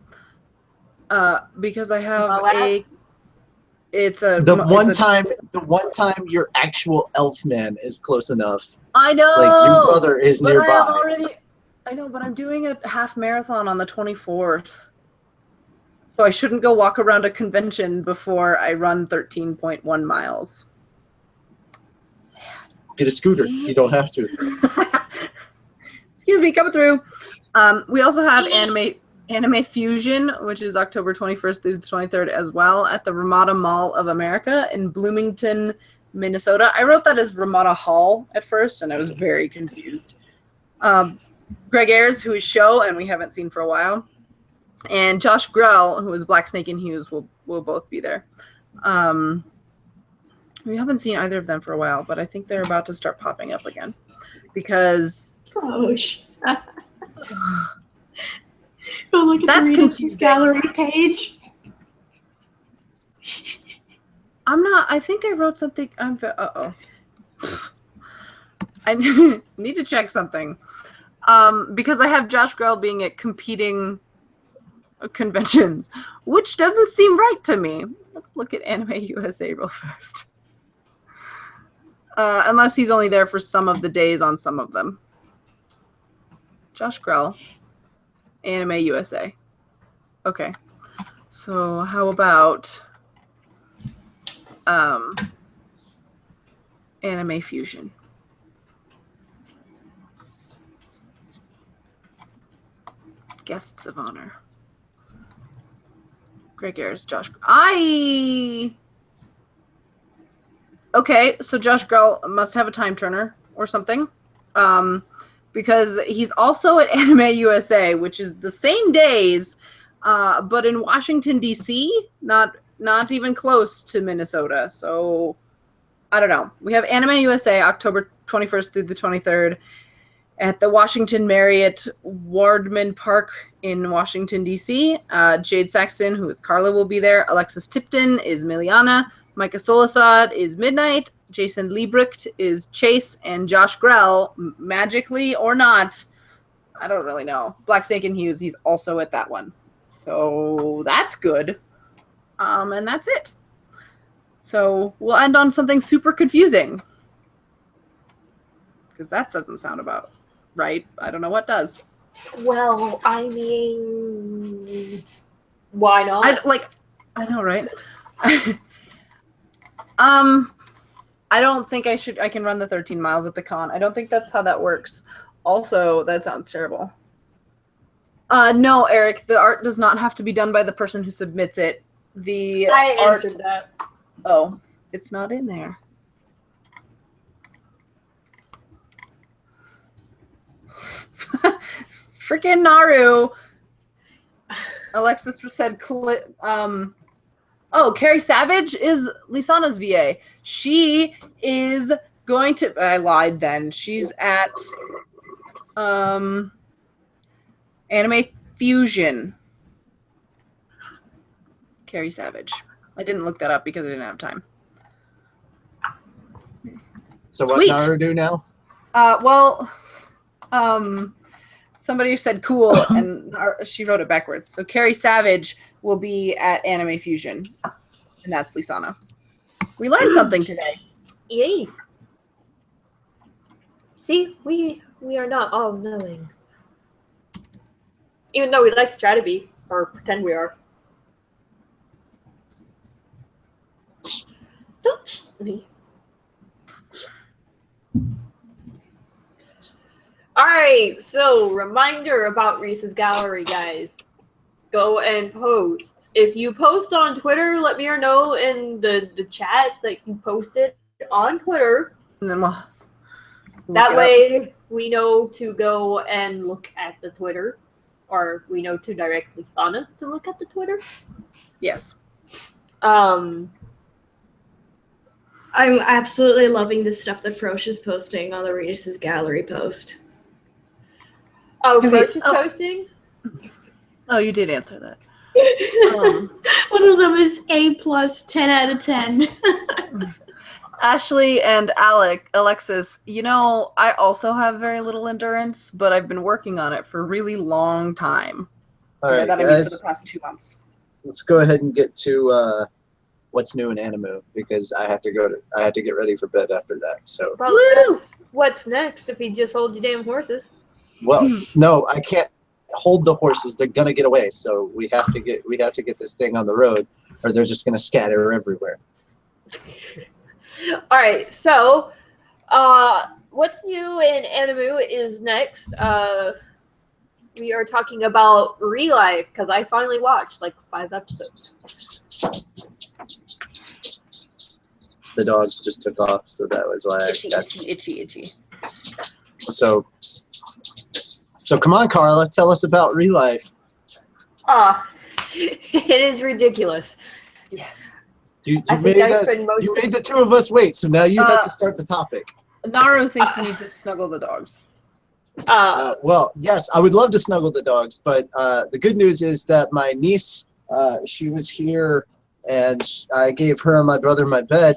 Because I have Moab? The one time your actual elf man is close enough. I know. Like your brother is nearby. I know, but I'm doing a half marathon on the 24th. So I shouldn't go walk around a convention before I run 13.1 miles. Sad. Get a scooter. You don't have to. Excuse me, coming through. We also have Anime Fusion, which is October 21st through the 23rd as well at the Ramada Mall of America in Bloomington, Minnesota. I wrote that as Ramada Hall at first, and I was very confused. Greg Ayers, who is Show, and we haven't seen for a while, and Josh Grell, who is Black Snake and Hughes, will both be there. We haven't seen either of them for a while, but I think they're about to start popping up again because... Frosch. Go look at That's the Reedus gallery page. I'm not. I think I wrote something. I need to check something. Because I have Josh Grell being at competing conventions, which doesn't seem right to me. Let's look at Anime USA real fast. Unless he's only there for some of the days on some of them. Josh Grell, Anime USA. Okay. So how about Anime Fusion? Guests of honor. Greg Ayers, Josh. Okay, so Josh Grell must have a time turner or something. Because he's also at Anime USA, which is the same days, but in Washington, D.C., not even close to Minnesota. So, I don't know. We have Anime USA October 21st through the 23rd at the Washington Marriott Wardman Park in Washington, D.C. Jade Saxton, who is Carla, will be there. Alexis Tipton is Miliana. Micah Solasad is Midnight. Jason Liebrecht is Chase, and Josh Grell, magically or not, I don't really know. Black Snake and Hughes, he's also at that one. So that's good. And that's it. So we'll end on something super confusing. Because that doesn't sound about right. I don't know what does. Well, I mean, why not? I know, right? I don't think I can run the 13 miles at the con. I don't think that's how that works. Also, that sounds terrible. No, Eric, the art does not have to be done by the person who submits it. I answered that. Oh, it's not in there. Freaking Naru. Alexis said, oh, Carrie Savage is Lisana's VA. She is going to, I lied then. She's at Anime Fusion. Carrie Savage. I didn't look that up because I didn't have time. So Sweet. what Naru do now? Somebody said cool, and she wrote it backwards. So Carrie Savage will be at Anime Fusion, and that's Lisana. We learned something today. Yay! See, we are not all knowing, even though we like to try to be or pretend we are. Don't me. Alright, so reminder about Reese's Gallery, guys. Go and post. If you post on Twitter, let me know in the chat that you posted on Twitter. And then we'll that way we know to go and look at the Twitter. Or we know to direct Lisana to look at the Twitter. Yes. I'm absolutely loving the stuff that Frosch is posting on the Reedus' Gallery post. Oh, Frosch is posting? Oh, you did answer that. One of them is A+, 10 out of 10. Ashley and Alexis, you know, I also have very little endurance, but I've been working on it for a really long time. All right, that guys, I mean for the past 2 months. Let's go ahead and get to what's new in Animoo, because I have to get ready for bed after that. So well, what's next if he just holds your damn horses? Well, no, I can't hold the horses. They're gonna get away. So we have to get this thing on the road, or they're just gonna scatter everywhere. All right. So, what's new in Animoo is next. We are talking about Relife because I finally watched like 5 episodes. The dogs just took off, so that was why I got itchy. So come on, Carla, tell us about Relife. It is ridiculous. Yes. You made the two of us wait, so now you have to start the topic. Naru thinks you need to snuggle the dogs. Well, yes, I would love to snuggle the dogs, but the good news is that my niece, she was here, and I gave her and my brother my bed,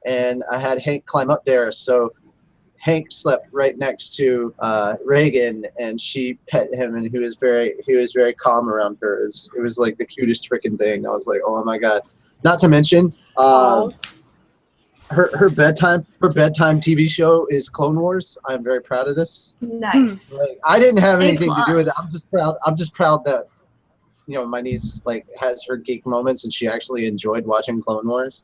and I had Hank climb up there, so Hank slept right next to Reagan, and she pet him, and he was very calm around her. It was like the cutest freaking thing. I was like, oh my god! Not to mention, her bedtime TV show is Clone Wars. I'm very proud of this. Nice. Like, I didn't have anything to do with it. I'm just proud that my niece has her geek moments, and she actually enjoyed watching Clone Wars.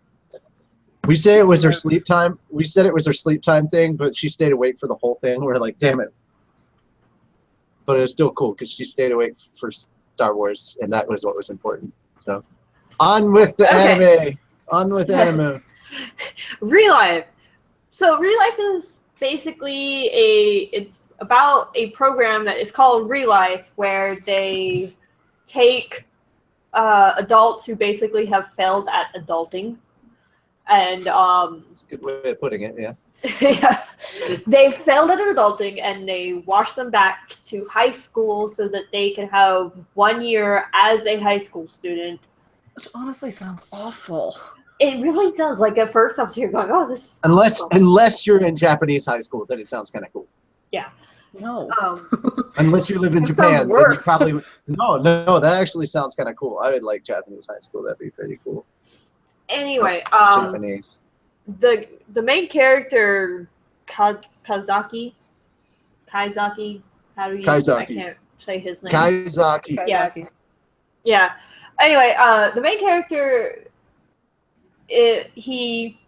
We say it was her sleep time. We said it was her sleep time thing, but she stayed awake for the whole thing. We're like, damn it. But it was still cool because she stayed awake for Star Wars, and that was what was important. So, on with the anime. On with Animoo. Relife. So Relife is basically it's about a program that is called Relife, where they take adults who basically have failed at adulting. And that's a good way of putting it, yeah. Yeah. They failed at adulting, and they wash them back to high school so that they can have 1 year as a high school student. Which honestly sounds awful. It really does. Like at first, you're going, "Oh, this is unless you're in Japanese high school, then it sounds kind of cool. Yeah. No. Unless you live in That Japan, sounds then you worse. probably no. That actually sounds kind of cool. I would like Japanese high school. That'd be pretty cool. Anyway, Japanese. the main character Kaizaki. How do you? Kaizaki. I can't say his name. Kaizaki. Yeah. Anyway, the main character, he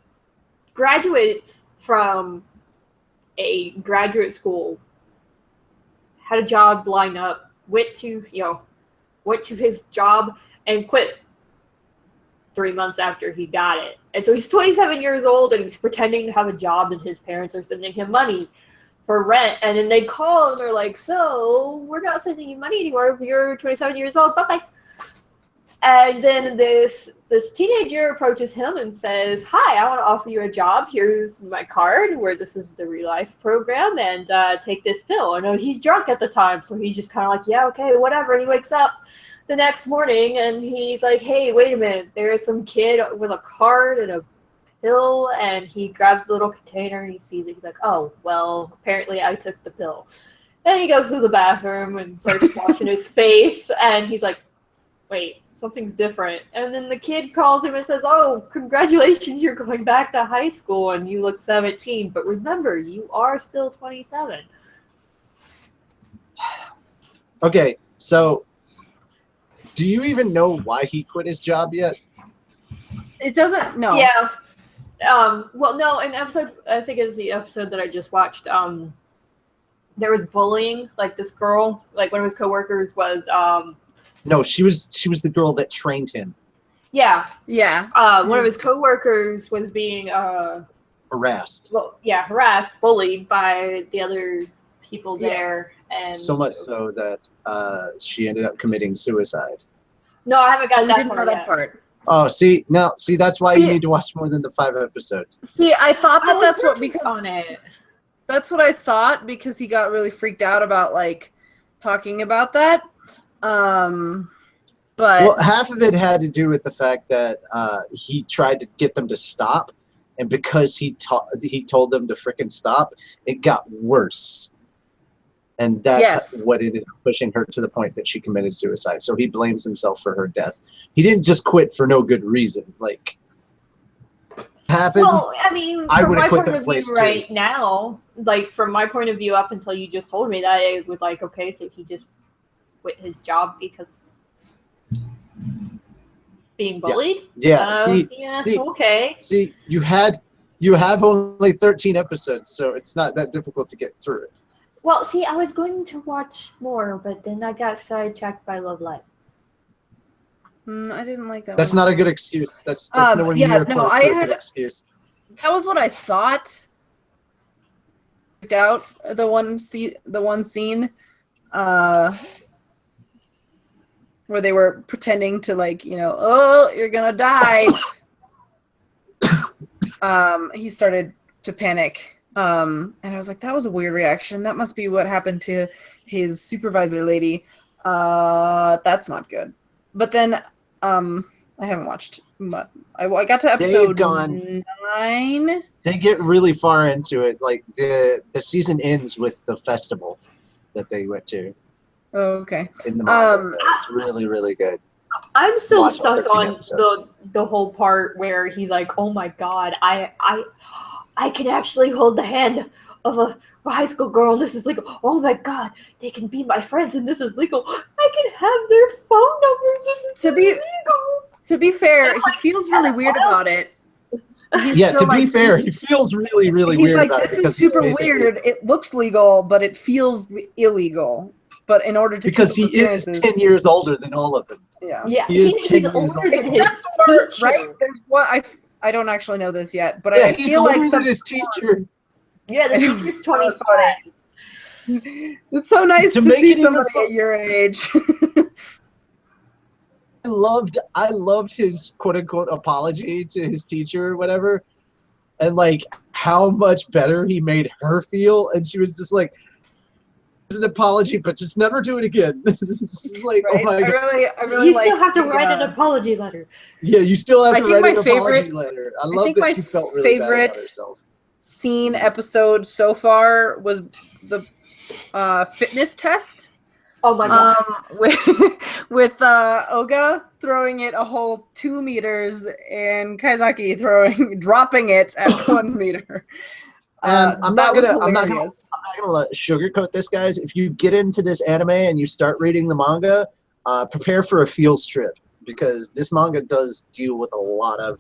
graduates from a graduate school, had a job lined up, went to his job and quit 3 months after he got it. And so he's 27 years old and he's pretending to have a job and his parents are sending him money for rent. And then they call and they're like, "So we're not sending you money anymore. You're 27 years old. Bye-bye." And then this teenager approaches him and says, "Hi, I want to offer you a job. Here's my card where this is the Real Life program, and take this pill." I know he's drunk at the time, so he's just kind of like, "Yeah, okay, whatever." And he wakes up the next morning and he's like, "Hey, wait a minute. There is some kid with a card and a pill," and he grabs the little container and he sees it. He's like, "Oh, well, apparently I took the pill." Then he goes to the bathroom and starts washing his face, and he's like, "Wait, something's different." And then the kid calls him and says, "Oh, congratulations, you're going back to high school and you look 17, but remember, you are still 27. Okay, so do you even know why he quit his job yet? It doesn't. No. Yeah. Well, no, in episode, I think it was the episode that I just watched, there was bullying. Like this girl, like one of his coworkers was, No, she was the girl that trained him. Yeah. Yeah. One of his coworkers was being Harassed. Well, yeah, harassed, bullied by the other people there, and So much so that she ended up committing suicide. No, I haven't got We that didn't know part that yet. part. Oh, see, that's why you need to watch more than the 5 episodes. See, I thought I was that's what working because on it. that's what I thought because he got really freaked out about like talking about that. But Well, half of it had to do with the fact that he tried to get them to stop, and because he told them to frickin' stop, it got worse. And that's what ended up pushing her to the point that she committed suicide. So he blames himself for her death. He didn't just quit for no good reason. Like, happened. Well, I mean, I from would've my quit point that of place view too. right now, like from my point of view up until you just told me that, it was like, okay, so he just quit his job because being bullied? Yeah, see, okay. See, you have only 13 episodes, so it's not that difficult to get through it. Well, see, I was going to watch more, but then I got sidetracked by Love Live. I didn't like that. That's one. not a good excuse. That's nowhere near close to a good excuse. That was what I thought. Out the one scene, where they were pretending to oh, you're gonna die. He started to panic, and I was like, that was a weird reaction. That must be what happened to his supervisor lady. That's not good. But then, I haven't watched. I got to episode 9. They get really far into it. Like the season ends with the festival that they went to. Oh, okay. In the manga. It's really, really good. I'm still Watch all stuck 13 on episodes. the whole part where he's like, "Oh my god, I can actually hold the hand of a high school girl, and this is legal. Oh my god, they can be my friends, and this is legal. I can have their phone numbers, and this is legal." To be fair, he feels really weird about it. Yeah, to be fair, he feels really, really weird about it. He's like, this is super weird. It looks legal, but it feels illegal. But in order to because he is 10 years older than all of them. Yeah, he is 10 he's years older older. than his teacher. Right? There's what I don't actually know this yet, but Yeah, I he's feel older like than his teacher. Yeah, the teacher's 25. It's so nice to make it see even somebody at your age. I loved his quote unquote apology to his teacher or whatever, and like how much better he made her feel, and she was just like, an apology, but just never do it again. This is like, Right? oh my God. I really You like still have to the, write an apology letter. Yeah, you still have I to think write my an apology favorite- letter. I love think that my she felt really bad favorite- about herself. scene episode so far was the fitness test. Oh my god. With Oga throwing it a whole 2 meters and Kaizaki dropping it at 1 meter. And I'm not that was gonna hilarious. sugarcoat this, guys. If you get into this anime and you start reading the manga, prepare for a feels trip, because this manga does deal with a lot of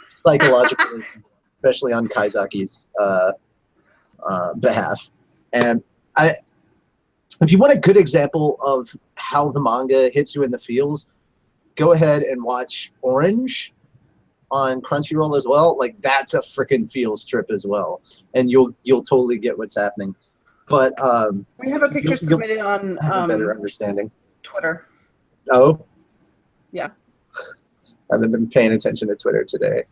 psychological, especially on Kaizaki's behalf. And if you want a good example of how the manga hits you in the feels, go ahead and watch Orange on Crunchyroll as well. Like, that's a freaking feels trip as well, and you'll totally get what's happening. But We have a picture submitted on have a better understanding. Twitter. Oh, Yeah. I haven't been paying attention to Twitter today.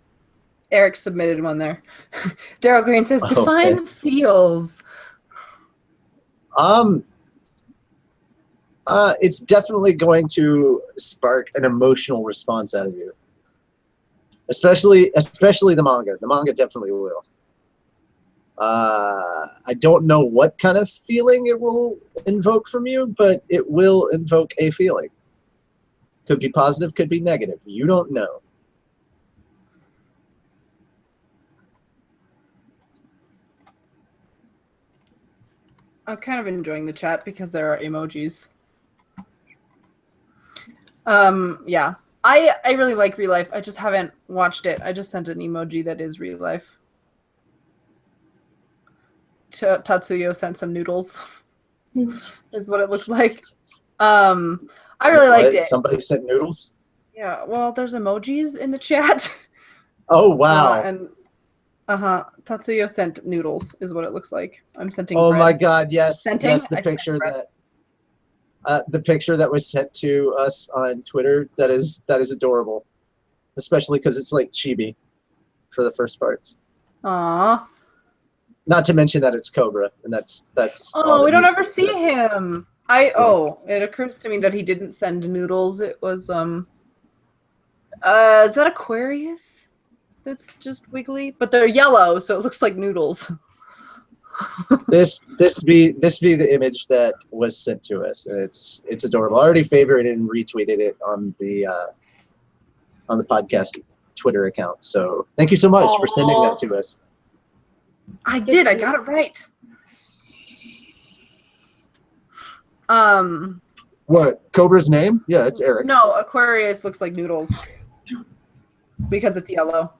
Eric submitted one there. Daryl Green says, define feels. It's definitely going to spark an emotional response out of you. Especially the manga. The manga definitely will. I don't know what kind of feeling it will invoke from you, but it will invoke a feeling. Could be positive, could be negative. You don't know. I'm kind of enjoying the chat because there are emojis. Yeah. I really like Real Life. I just haven't watched it. I just sent an emoji that is Real Life. Tatsuyo sent some noodles. Is what it looks like. I really liked it. Somebody sent noodles? Yeah, well, there's emojis in the chat. Oh, wow. Tatsuyo sent noodles is what it looks like. I'm sending Oh bread. my god, yes. Scenting? Yes, the I picture sent that the picture that was sent to us on Twitter, that is adorable. Especially because it's like chibi for the first parts. Aww. Not to mention that it's Cobra, and that's Oh, we don't ever see him. It occurs to me that he didn't send noodles. It was is that Aquarius? That's just wiggly, but they're yellow, so it looks like noodles. This be the image that was sent to us. It's adorable. I already favorited and retweeted it on the podcast Twitter account. So thank you so much for sending that to us. I did. I got it right. What, Cobra's name? Yeah, it's Eric. No, Aquarius looks like noodles because it's yellow.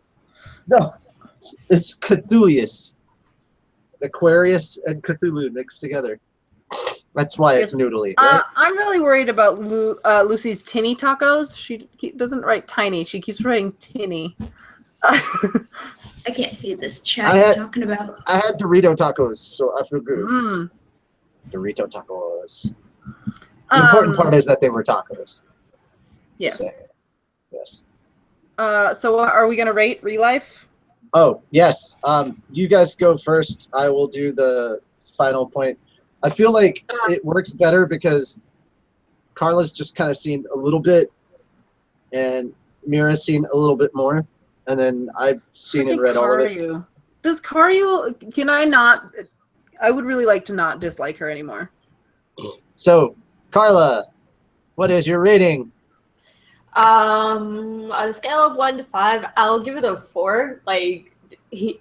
No, it's Cthulhu's. Aquarius and Cthulhu mixed together. That's why it's noodly, right? I'm really worried about Lucy's tinny tacos. She doesn't write tiny. She keeps writing tinny. I can't see this chat you're talking about. I had Dorito tacos, so I feel good. Dorito tacos. The important part is that they were tacos. Yes. Yes. So are we gonna rate Real Life? Oh, yes. You guys go first. I will do the final point. I feel like it works better because Carla's just kind of seen a little bit, and Mira's seen a little bit more, and then I've seen and read all of it. Does Karyu, can I not, I would really like to not dislike her anymore. So, Carla, what is your rating? On a scale of 1 to 5, I'll give it a 4. Like,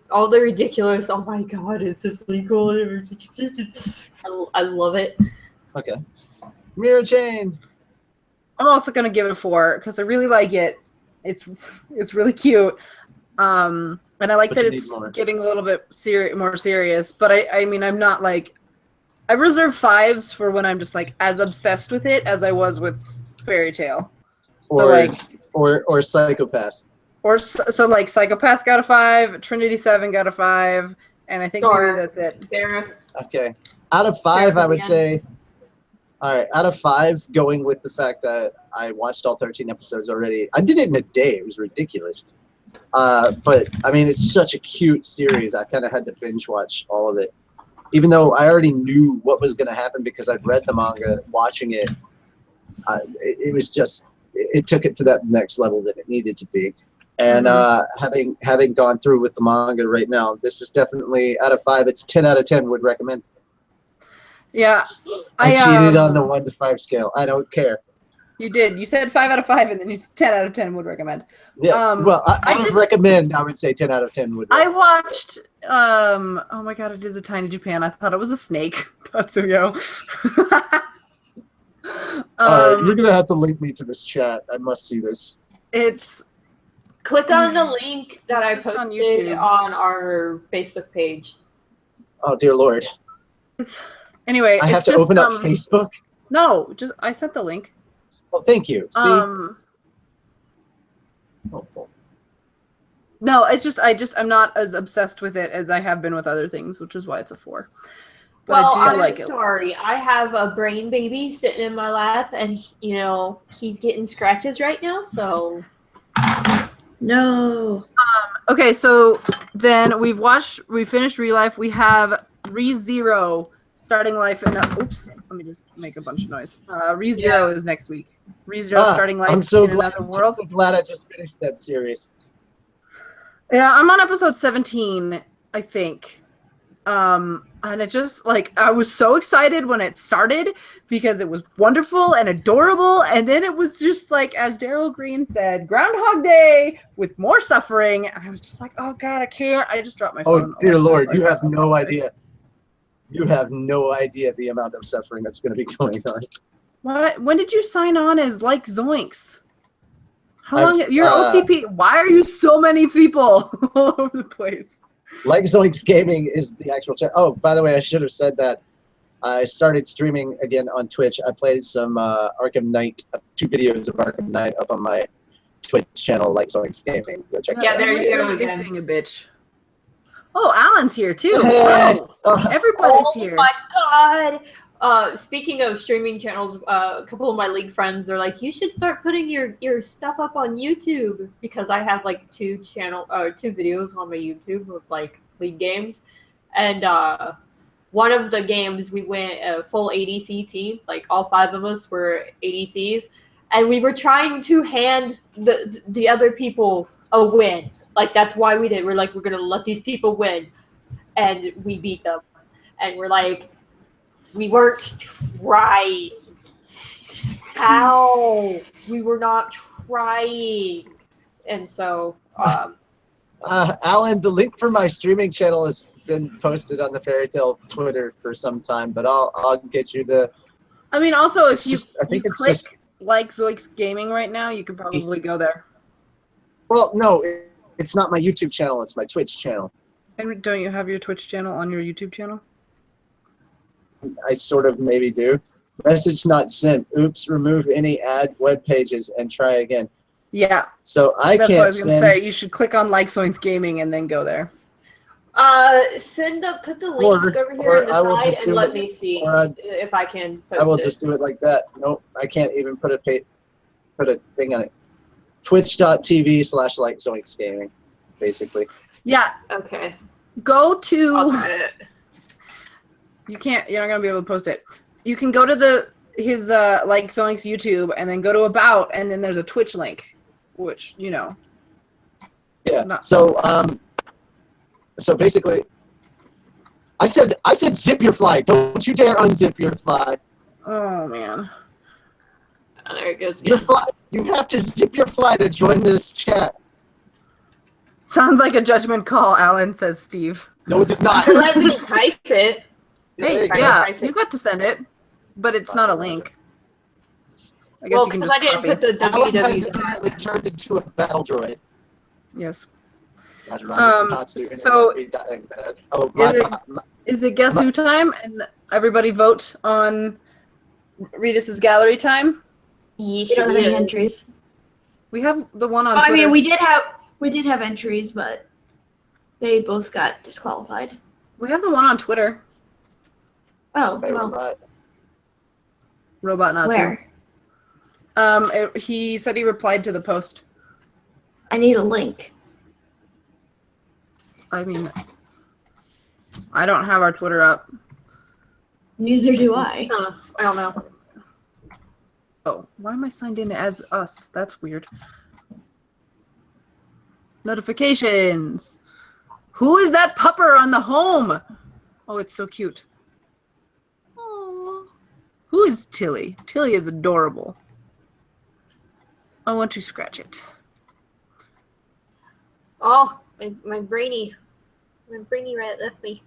all the ridiculous, oh my god, is this legal? I love it. Okay. Mira Jane. I'm also gonna give it a 4 because I really like it. It's really cute. And I like that it's getting a little bit more serious. But I mean, I'm not like, I reserve 5s for when I'm just like as obsessed with it as I was with Fairy Tail. Or, so like, or Psychopath. Or so like Psychopath got a 5, Trinity 7 got a 5, and I think maybe that's it. Okay. Out of 5, I would say. All right. Out of 5, going with the fact that I watched all 13 episodes already. I did it in a day. It was ridiculous. But I mean, it's such a cute series. I kind of had to binge watch all of it. even though I already knew what was going to happen because I'd read the manga, watching it, it was just, it took it to that next level that it needed to be. And having gone through with the manga right now, this is definitely, out of 5, it's 10 out of 10 would recommend. Yeah. I cheated on the 1 to 5 scale. I don't care. You did. You said 5 out of 5, and then you said 10 out of 10 would recommend. Yeah. Well, I would recommend. I would say 10 out of 10 would. I watched. Oh my god! It is a Tiny Japan. I thought it was a snake. Tatsuyo. All right, you're gonna have to link me to this chat. I must see this. It's. Click on the link that I just posted on our Facebook page. Oh dear Lord. Anyway, I have to open up Facebook. No, just I sent the link. Oh, thank you. See? Helpful. No, it's just I'm not as obsessed with it as I have been with other things, which is why it's a 4. But Well, I do I'm like it. sorry. I have a brain baby sitting in my lap, and you know he's getting scratches right now. So No. Okay, so then we finished Real Life. We have ReZero starting life in oops, let me just make a bunch of noise. ReZero is next week. ReZero starting life I'm so in glad, another world. I'm so glad I just finished that series. Yeah, I'm on episode 17, I think. And it just, like, I was so excited when it started because it was wonderful and adorable, and then it was just like, as Daryl Green said, Groundhog Day with more suffering, and I was just like, oh god, I can't. I just dropped my phone. Oh dear Lord, you have no idea. You have no idea the amount of suffering that's going to be going on. What? When did you sign on as Like Zoinks? How long? Your OTP. Why are you so many people all over the place? Like Zoinks Gaming is the actual chat. Oh, by the way, I should have said that. I started streaming again on Twitch. I played some Arkham Knight, 2 videos of Arkham Knight up on my Twitch channel, Like Zoinks Gaming. Go check yeah, that there out. you go again. Being a bitch. Oh, Alan's here too. Hey. Wow. Everybody's here. Oh my god! Speaking of streaming channels, a couple of my league friends, they're like, you should start putting your stuff up on YouTube, because I have like 2 videos on my YouTube of like league games, and one of the games we went a full ADC team, like all 5 of us were ADCs, and we were trying to hand the other people a win. Like, that's why we did. We're like, we're going to let these people win. And we beat them. And we're like, we weren't trying. How? We were not trying. And so... Alan, the link for my streaming channel has been posted on the Fairy Tale Twitter for some time, but I'll get you the... I mean, also, if you click Like Zoinks Gaming right now, you could probably go there. Well, no, it's not my YouTube channel. It's my Twitch channel. And don't you have your Twitch channel on your YouTube channel? I sort of maybe do. Message not sent. Oops, remove any ad web pages and try again. Yeah. So That's what I was going to say. You should click on Like Zoinks Gaming and then go there. Put the link over here on the side and let me see if I can post it. I will just do it like that. Nope, I can't even put a thing on it. Twitch.tv/Like Zoinks Gaming, basically. Yeah. Okay. Go to... I'll try it. You're not going to be able to post it. You can go to his Like Zoinks YouTube and then go to About, and then there's a Twitch link, which, you know. Yeah. So basically, I said zip your fly. Don't you dare unzip your fly. Oh man. Oh, there it goes. Your fly. You have to zip your fly to join this chat. Sounds like a judgment call, Alan, says Steve. No, it does not. Let me type it. Hey, yeah, you got to send it, but it's not a link. I guess you can just didn't put the Alan has www. apparently turned into a battle droid. Yes. Is it Guess Who time? And everybody vote on Reedus' gallery time? We don't have any entries. We have the one on Twitter. I mean, we did have entries, but they both got disqualified. We have the one on Twitter. Oh, well. Robot Natsu. Where? He said he replied to the post. I need a link. I mean, I don't have our Twitter up. Neither do I. I don't know. Oh, why am I signed in as us? That's weird. Notifications. Who is that pupper on the home? Oh, it's so cute. Aww. Who is Tilly? Tilly is adorable. I want to scratch it. Oh, my brainy rat left me.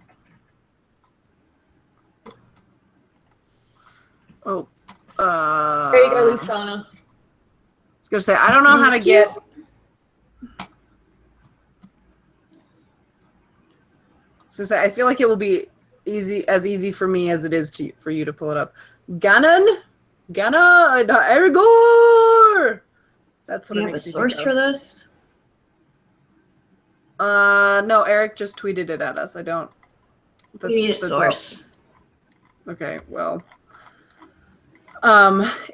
Oh. There you go, Luciana. I was gonna say, I don't know how to get. So I feel like it will be easy for me as it is for you to pull it up. Ganon, Erigor. That's what Do you it have a makes me source think for of. this? No, Eric just tweeted it at us. I don't. You need a source. Okay, well.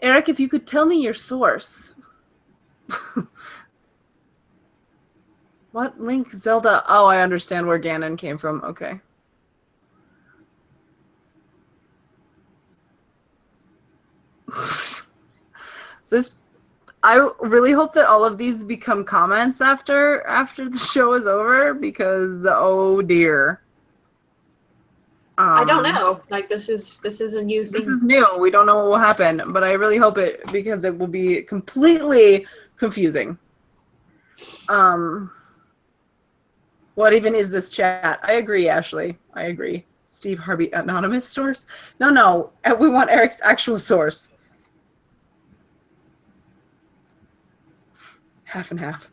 Eric, if you could tell me your source. What link, Zelda? Oh, I understand where Ganon came from. Okay. I really hope that all of these become comments after the show is over, because oh dear. I don't know. Like this is a new thing. This is new. We don't know what will happen, but I really hope it, because it will be completely confusing. What even is this chat? I agree, Ashley. I agree. Steve Harvey, anonymous source? No. We want Eric's actual source. Half and half.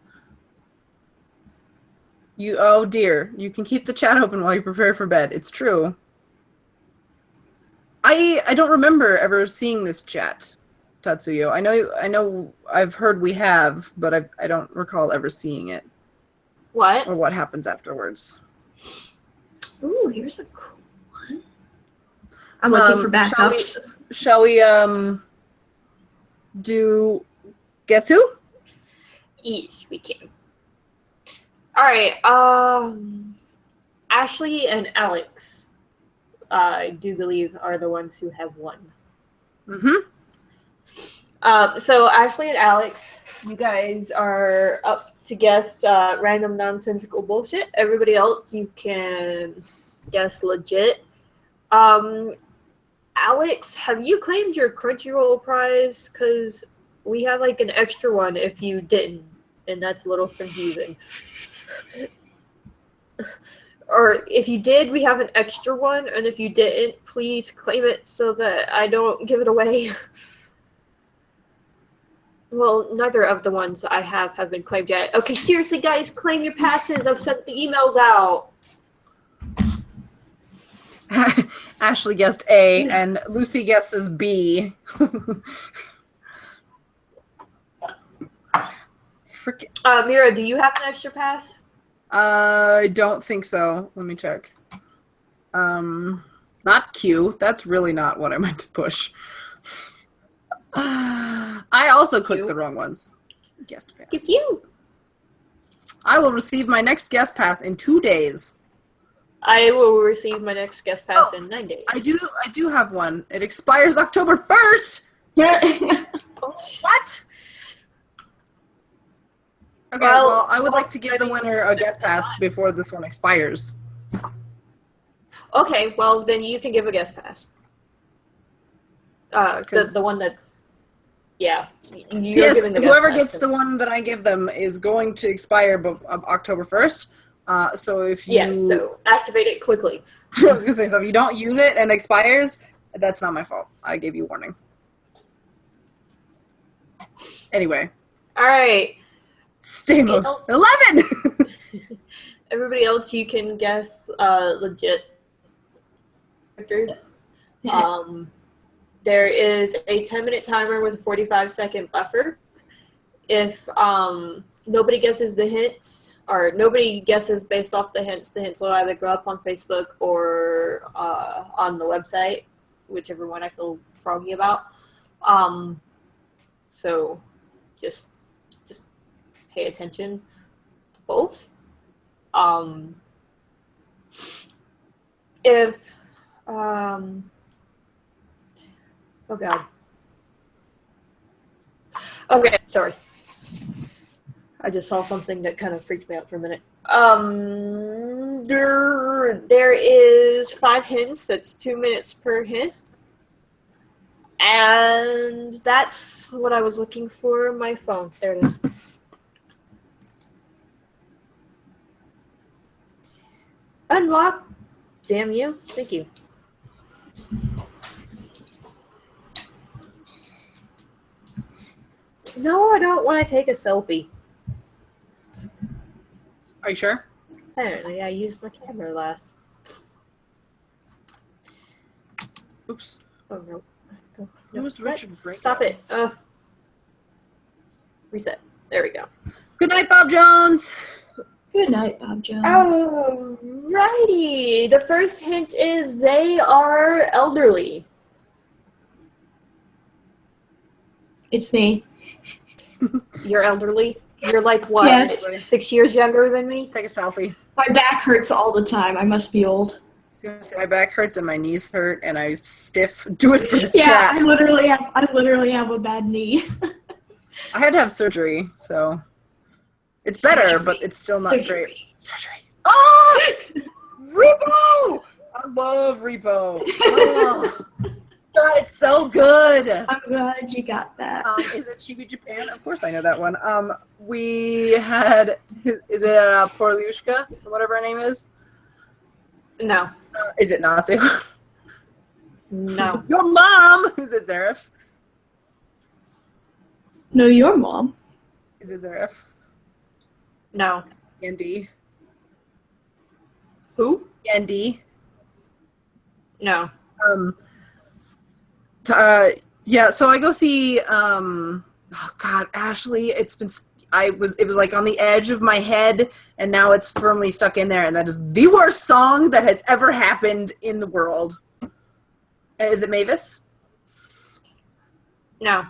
Oh dear. You can keep the chat open while you prepare for bed. It's true. I don't remember ever seeing this chat, Tatsuyo. I know I've heard we have, but I don't recall ever seeing it. What? Or what happens afterwards. Ooh, here's a cool one. I'm looking for backups. Shall we do Guess Who? Yes, we can. All right. Ashley and Alex, I do believe, are the ones who have won. Mm-hmm. So Ashley and Alex, you guys are up to guess random nonsensical bullshit. Everybody else, you can guess legit. Alex, have you claimed your Crunchyroll prize? Because we have like an extra one if you didn't, and that's a little confusing. Or if you did, we have an extra one, and if you didn't, please claim it so that I don't give it away. Well, neither of the ones I have been claimed yet. Okay, seriously, guys, claim your passes. I've sent the emails out. Ashley guessed A, and Lucy guesses B. Mira, do you have an extra pass? I don't think so. Let me check. Not Q. That's really not what I meant to push. I also clicked the wrong ones. Guest pass. It's you. I will receive my next guest pass in 2 days. I will receive my next guest pass in 9 days. I do have one. It expires October 1st. What? Okay, well, I would like to give the winner a guest pass before this one expires. Okay, well, then you can give a guest pass. The one that's... Yeah. Yes, whoever gets the one that I give them is going to expire October 1st. So if you... Yeah, so activate it quickly. I was going to say, so if you don't use it and it expires, that's not my fault. I gave you warning. Anyway. All right. Stamos. 11! Everybody else, you can guess legit characters. There is a 10-minute timer with a 45-second buffer. If nobody guesses the hints, or nobody guesses based off the hints will either go up on Facebook or on the website, whichever one I feel froggy about. So just pay attention to both. if oh god. Okay, sorry. I just saw something that kind of freaked me out for a minute. There is 5 hints. That's 2 minutes per hint. And that's what I was looking for on my phone. There it is. Unlock. Damn you. Thank you. No, I don't want to take a selfie. Are you sure? Apparently, I used my camera last. Oops. Oh, no. Go. Who was Richard Brake? Stop it. Reset. There we go. Good night, Bob Jones. Good night, Bob Jones. Alrighty. The first hint is they are elderly. It's me. You're elderly? You're like what? Yes. 6 years younger than me? Take a selfie. My back hurts all the time. I must be old. My back hurts and my knees hurt and I'm stiff. Do it for the Yeah, chat. I literally have a bad knee. I had to have surgery, so it's better, but it's still not great. Surgery. Oh! Repo! I love Repo. Oh. God, it's so good. I'm glad you got that. Is it Chibi Japan? Of course I know that one. We had, is it Porlushka, whatever her name is? No. Is it Natsu? No. Your mom! Is it Zareth? No, your mom. Is it Zareth? No. Yendi. Who? Yendi. No. Yeah, so I go see, oh God, Ashley, it was like on the edge of my head, and now it's firmly stuck in there, and that is the worst song that has ever happened in the world. Is it Mavis? No.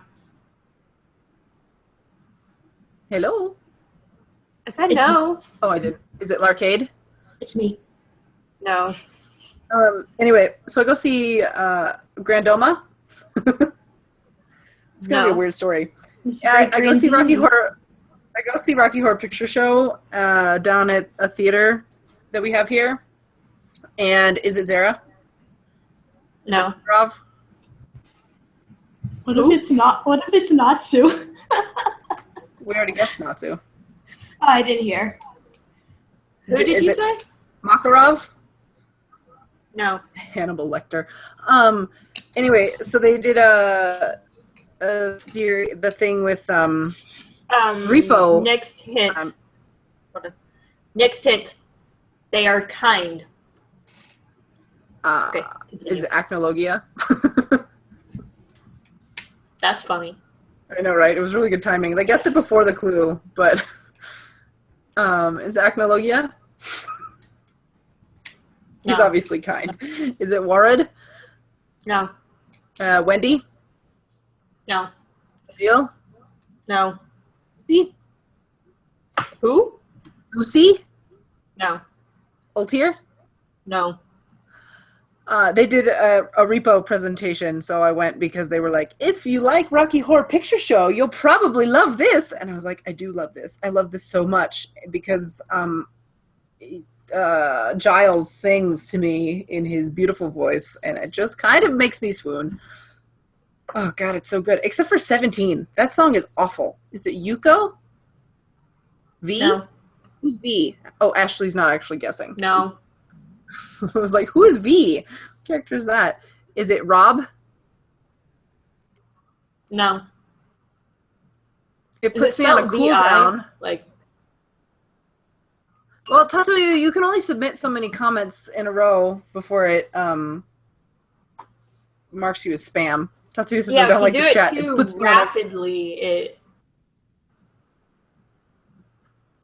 Hello? I said It's no. Oh, I didn't. Is it Larcade? It's me. No. Anyway, so I go see Grandoma. It's gonna be a weird story. Yeah, I go see Rocky Horror. I go see Rocky Horror Picture Show down at a theater that we have here. And is it Zara? No. Rob? What if it's not? What if it's Natsu? We already guessed Natsu. I didn't hear. Who did you say? Makarov? No. Hannibal Lecter. Anyway, so they did the thing with Repo. Next hint. Next hint. They are kind. Okay, is it Acnologia? That's funny. I know, right? It was really good timing. They guessed it before the clue, but is it Acnologia? He's obviously kind. Is it Warred? No. Wendy? No. Jill? No. Lucy? Who? Lucy? No. Ultier? No. They did a Repo presentation, so I went because they were like, if you like Rocky Horror Picture Show, you'll probably love this. And I was like, I do love this. I love this so much because Giles sings to me in his beautiful voice, and it just kind of makes me swoon. Oh, God, it's so good. Except for 17. That song is awful. Is it Yuko? V? No. Who's V? Oh, Ashley's not actually guessing. No. I was like, who is V? What character is that? Is it Rob? No. It puts me on a cooldown. Like. Well, Tatu, you can only submit so many comments in a row before it marks you as spam. Tatu says I don't like this chat. Too it puts rapidly. It.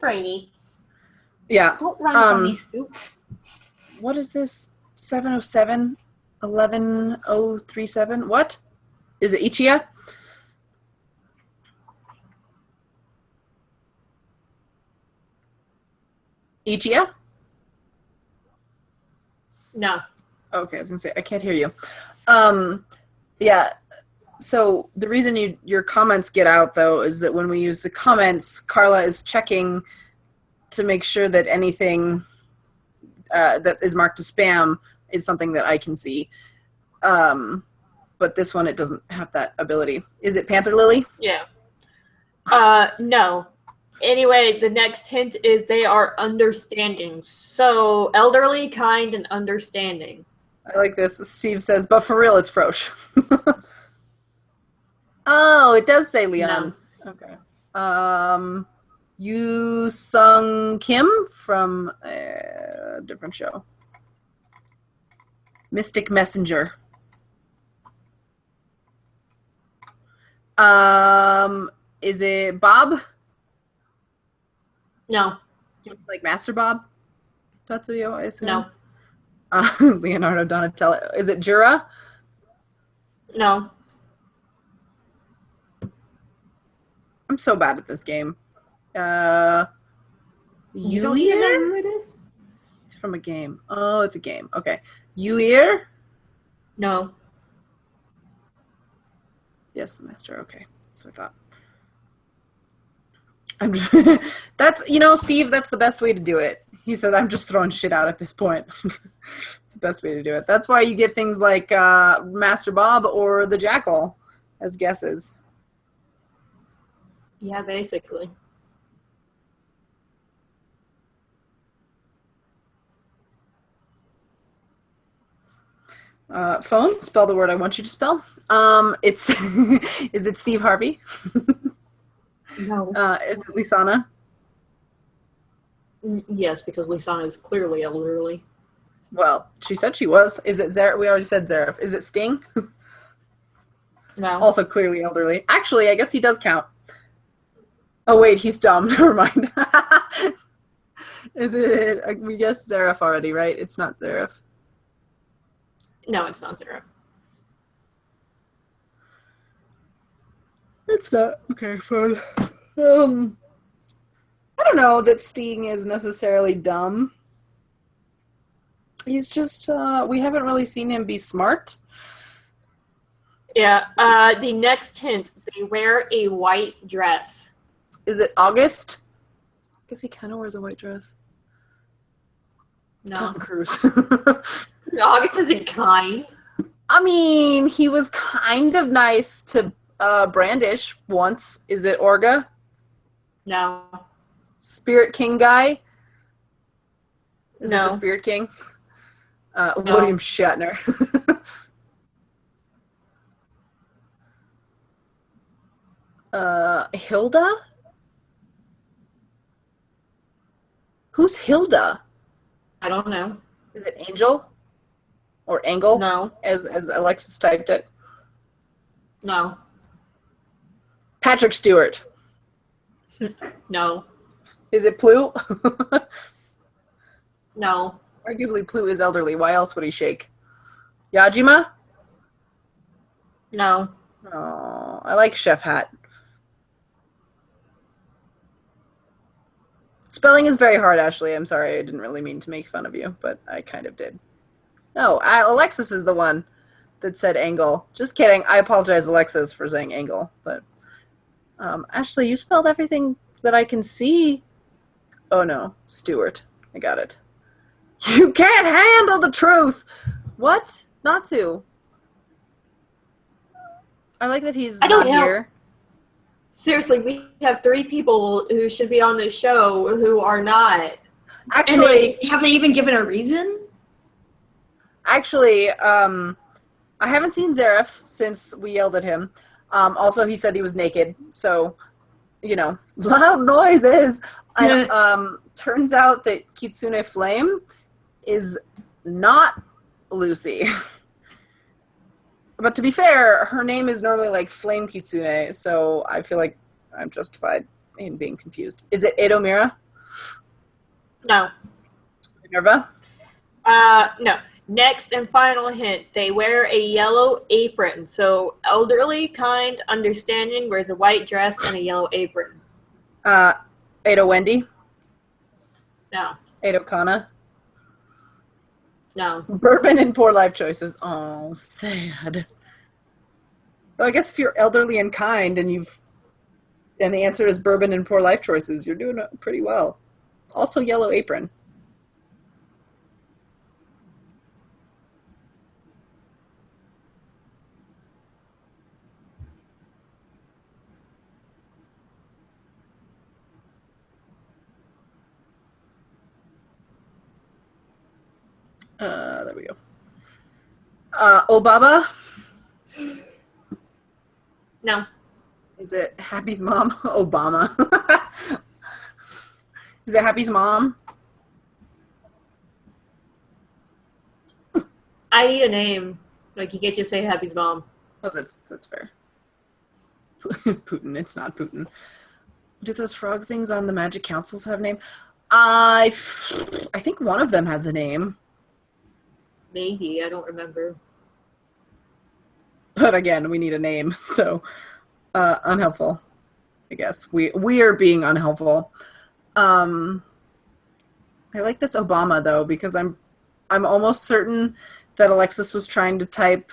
Brainy. Yeah. Don't run from me, Scoop. What is this? 707 11037? What? Is it Ichiya? Ichiya? No. Okay, I was gonna say I can't hear you. Yeah. So the reason your comments get out though is that when we use the comments, Carla is checking to make sure that anything that is marked as spam is something that I can see. But this one, it doesn't have that ability. Is it Panther Lily? Yeah. No. Anyway, the next hint is they are understanding. So elderly, kind, and understanding. I like this. Steve says, but for real, it's Frosch. Oh, it does say Leon. No. Okay. Yu Sung Kim from a different show. Mystic Messenger. Is it Bob? No. Like Master Bob? Tatsuyo, I assume? No. Leonardo Donatello. Is it Jura? No. I'm so bad at this game. You don't even know who it is? It's from a game. Oh, it's a game. Okay. Yuir? No. Yes, the master. Okay. That's what I thought. That's, Steve, that's the best way to do it. He said, I'm just throwing shit out at this point. It's the best way to do it. That's why you get things like Master Bob or the Jackal as guesses. Yeah, basically. Phone, spell the word I want you to spell. It's is it Steve Harvey? No. Is it Lisana? Yes, because Lisana is clearly elderly. Well, she said she was. Is it Zareth? We already said Zareth. Is it Sting? No. Also clearly elderly. Actually, I guess he does count. Oh wait, he's dumb. Never mind. Is it? We guessed Zareth already, right? It's not Zareth. No, it's not Zareth. It's not. Okay, fine. I don't know that Sting is necessarily dumb. He's just, we haven't really seen him be smart. Yeah, the next hint, they wear a white dress. Is it August? I guess he kind of wears a white dress. No. Tom Cruise. August isn't kind. I mean, he was kind of nice to Brandish once. Is it Orga? No. Spirit King guy? Is it No. the Spirit King? No. William Shatner. Hilda? Who's Hilda? I don't know. Is it Angel? Or Angle? No. As Alexis typed it. No. Patrick Stewart. No. Is it Plu? No. Arguably Plu is elderly. Why else would he shake? Yajima? No. Oh, I like Chef Hat. Spelling is very hard, Ashley. I'm sorry. I didn't really mean to make fun of you, but I kind of did. No, Alexis is the one that said angle. Just kidding. I apologize, Alexis, for saying angle. But Ashley, you spelled everything that I can see. Oh, no. Stewart. I got it. You can't handle the truth! What? Not to. I like that he's not here. Seriously, we have 3 people who should be on this show who are not. Actually, have they even given a reason? Actually, I haven't seen Zareth since we yelled at him. Also, he said he was naked, so, loud noises. And, turns out that Kitsune Flame is not Lucy. But to be fair, her name is normally like Flame Kitsune, so I feel like I'm justified in being confused. Is it Edomira? No. Minerva? No. Next and final hint, they wear a yellow apron. So elderly, kind, understanding, wears a white dress and a yellow apron. Edo Wendy? No. Edo Kana? No. Bourbon and poor life choices. Oh, sad. So I guess if you're elderly and kind and the answer is bourbon and poor life choices, you're doing pretty well. Also Yellow Apron. There we go. Obama? No. Is it Happy's mom? Obama. Is it Happy's mom? I need a name. Like, you can't just say Happy's mom. Oh, that's fair. Putin. It's not Putin. Do those frog things on the Magic Councils have a name? I think one of them has a name. Maybe. I don't remember. But again, we need a name, so unhelpful. I guess we are being unhelpful. I like this Obama though because I'm almost certain that Alexis was trying to type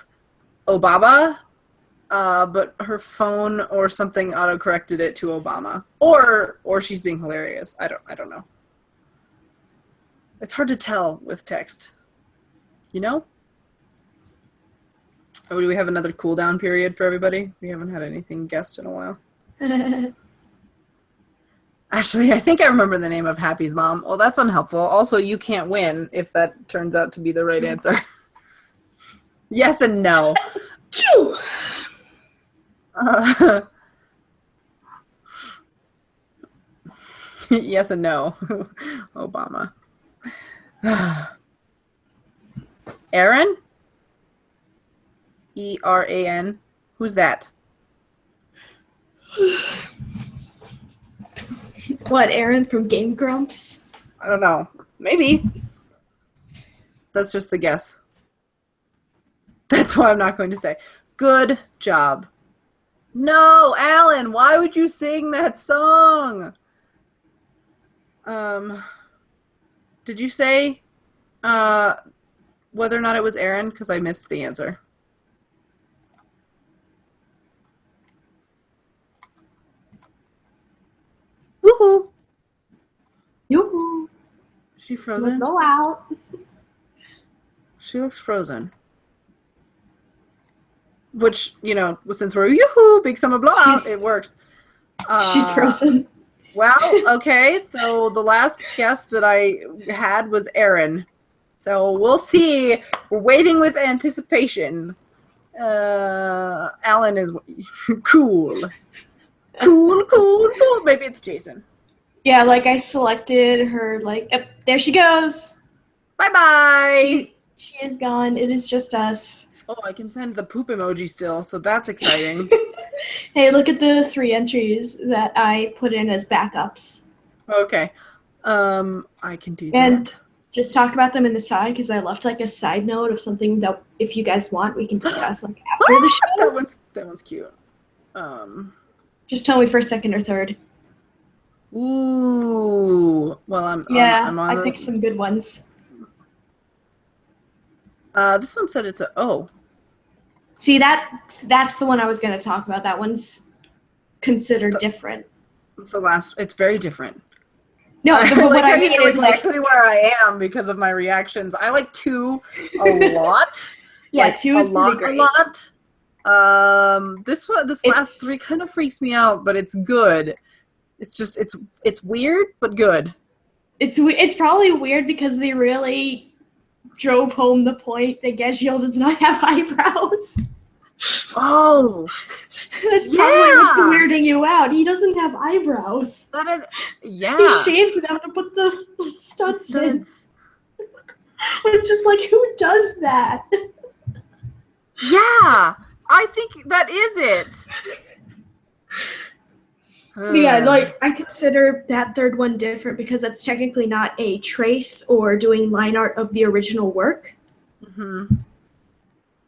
Obama, but her phone or something autocorrected it to Obama, or she's being hilarious. I don't know. It's hard to tell with text, you know. Oh, do we have another cooldown period for everybody? We haven't had anything guessed in a while. Actually, I think I remember the name of Happy's mom. Well, that's unhelpful. Also, you can't win if that turns out to be the right answer. Yes and no. Yes and no. Obama. Aaron? E-R-A-N. Who's that? What, Aaron from Game Grumps? I don't know. Maybe. That's just the guess. That's why I'm not going to say. Good job. No, Alan, why would you sing that song? Did you say whether or not it was Aaron? Because I missed the answer. Woohoo! Yoo-hoo. Is she frozen? Go out. She looks frozen. Which, you know, since we're yoo-hoo, big summer blowout, it works. She's frozen. Well, okay, so the last guess that I had was Aaron. So we'll see. We're waiting with anticipation. Alan is cool. Cool. Maybe it's Jason. Yeah, like I selected her, like, there she goes. Bye-bye. She is gone. It is just us. Oh, I can send the poop emoji still, so that's exciting. Hey, look at the 3 entries that I put in as backups. Okay. I can do and that. Just talk about them in the side, because I left, like, a side note of something that, if you guys want, we can discuss, like, after the show. That one's cute. Just tell me first, second, or third. Ooh. Well, I'm on I picked some good ones. This one said it's a O. See, that's the one I was going to talk about. That one's considered different. It's very different. No, what I mean is exactly where I am because of my reactions. I like 2 a lot. Yeah, like, 2 is pretty great. A lot. This last 3 kind of freaks me out, but it's good. It's just it's weird but good. It's probably weird because they really drove home the point that Geshiel does not have eyebrows. Oh, that's probably what's weirding you out. He doesn't have eyebrows. Yeah, he shaved them to put the studs in. I'm just like, who does that? Yeah, I think that is it. Yeah, like, I consider that third one different because that's technically not a trace or doing line art of the original work. Mm-hmm.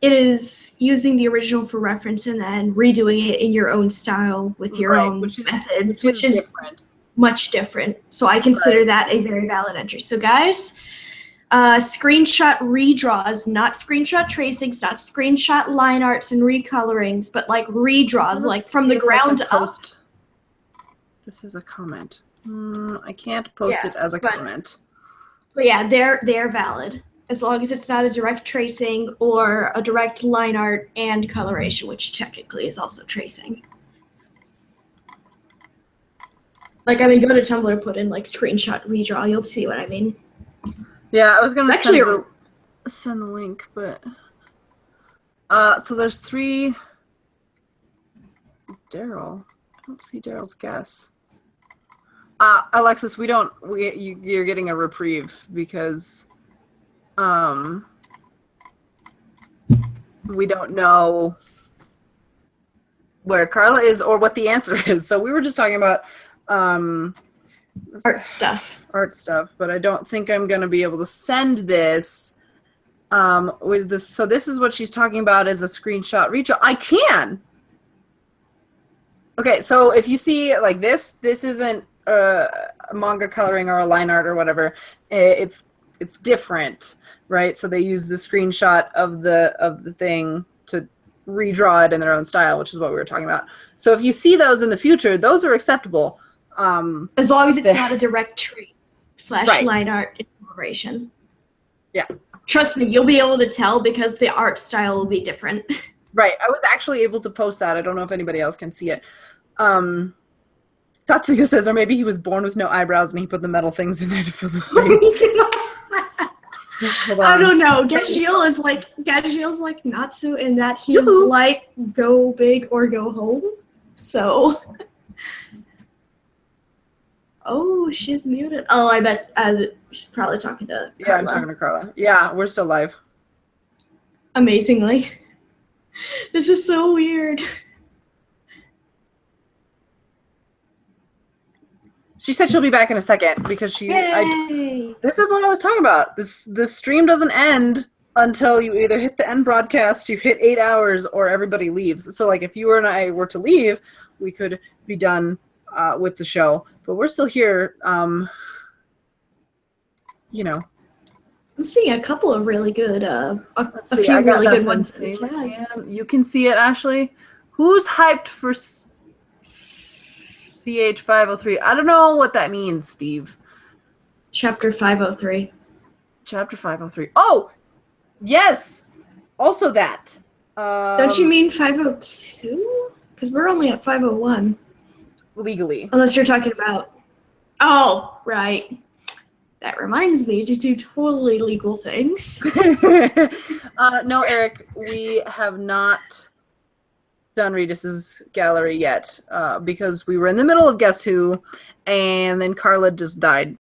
It is using the original for reference and then redoing it in your own style with your own methods, which is much different. So I consider that a very valid entry. So guys, screenshot redraws, not screenshot tracings, not screenshot line arts and recolorings, but like redraws, like from the ground up. This is a comment. I can't post it as a comment. But yeah, they're valid as long as it's not a direct tracing or a direct line art and coloration, which technically is also tracing. Like, I mean, go to Tumblr, put in like screenshot redraw, you'll see what I mean. Yeah, I was gonna send the link, but so there's 3. Daryl, I don't see Daryl's guess. Alexis, you're getting a reprieve because we don't know where Carla is or what the answer is. So we were just talking about art stuff, but I don't think I'm going to be able to send this with this. So this is what she's talking about as a screenshot redraw. I can. Okay, so if you see like this isn't a manga coloring or a line art or whatever. It's different, right? So they use the screenshot of the thing to redraw it in their own style, which is what we were talking about. So if you see those in the future, those are acceptable. As long as it's not a direct trace / line art coloration. Yeah. Trust me, you'll be able to tell because the art style will be different. Right. I was actually able to post that. I don't know if anybody else can see it. Tatsuya says, or maybe he was born with no eyebrows and he put the metal things in there to fill the space. I don't know. Gajiel's like Natsu in that he's like go big or go home. So. Oh, she's muted. Oh, I bet she's probably talking to Carla. Yeah, I'm talking to Carla. Yeah, we're still live. Amazingly. This is so weird. She said she'll be back in a second because this is what I was talking about. The stream doesn't end until you either hit the end broadcast, you hit 8 hours, or everybody leaves. So like if you and I were to leave, we could be done with the show. But we're still here, you know. I'm seeing a couple of really good, a few really good ones. You can see it, Ashley. Who's hyped for CH503? I don't know what that means, Steve. Chapter 503. Chapter 503. Oh, yes. Also that. Don't you mean 502? Because we're only at 501. Legally. Unless you're talking about... Oh, right. That reminds me to do totally legal things. No, Eric, we have not done Reedus's gallery yet because we were in the middle of Guess Who, and then Carla just died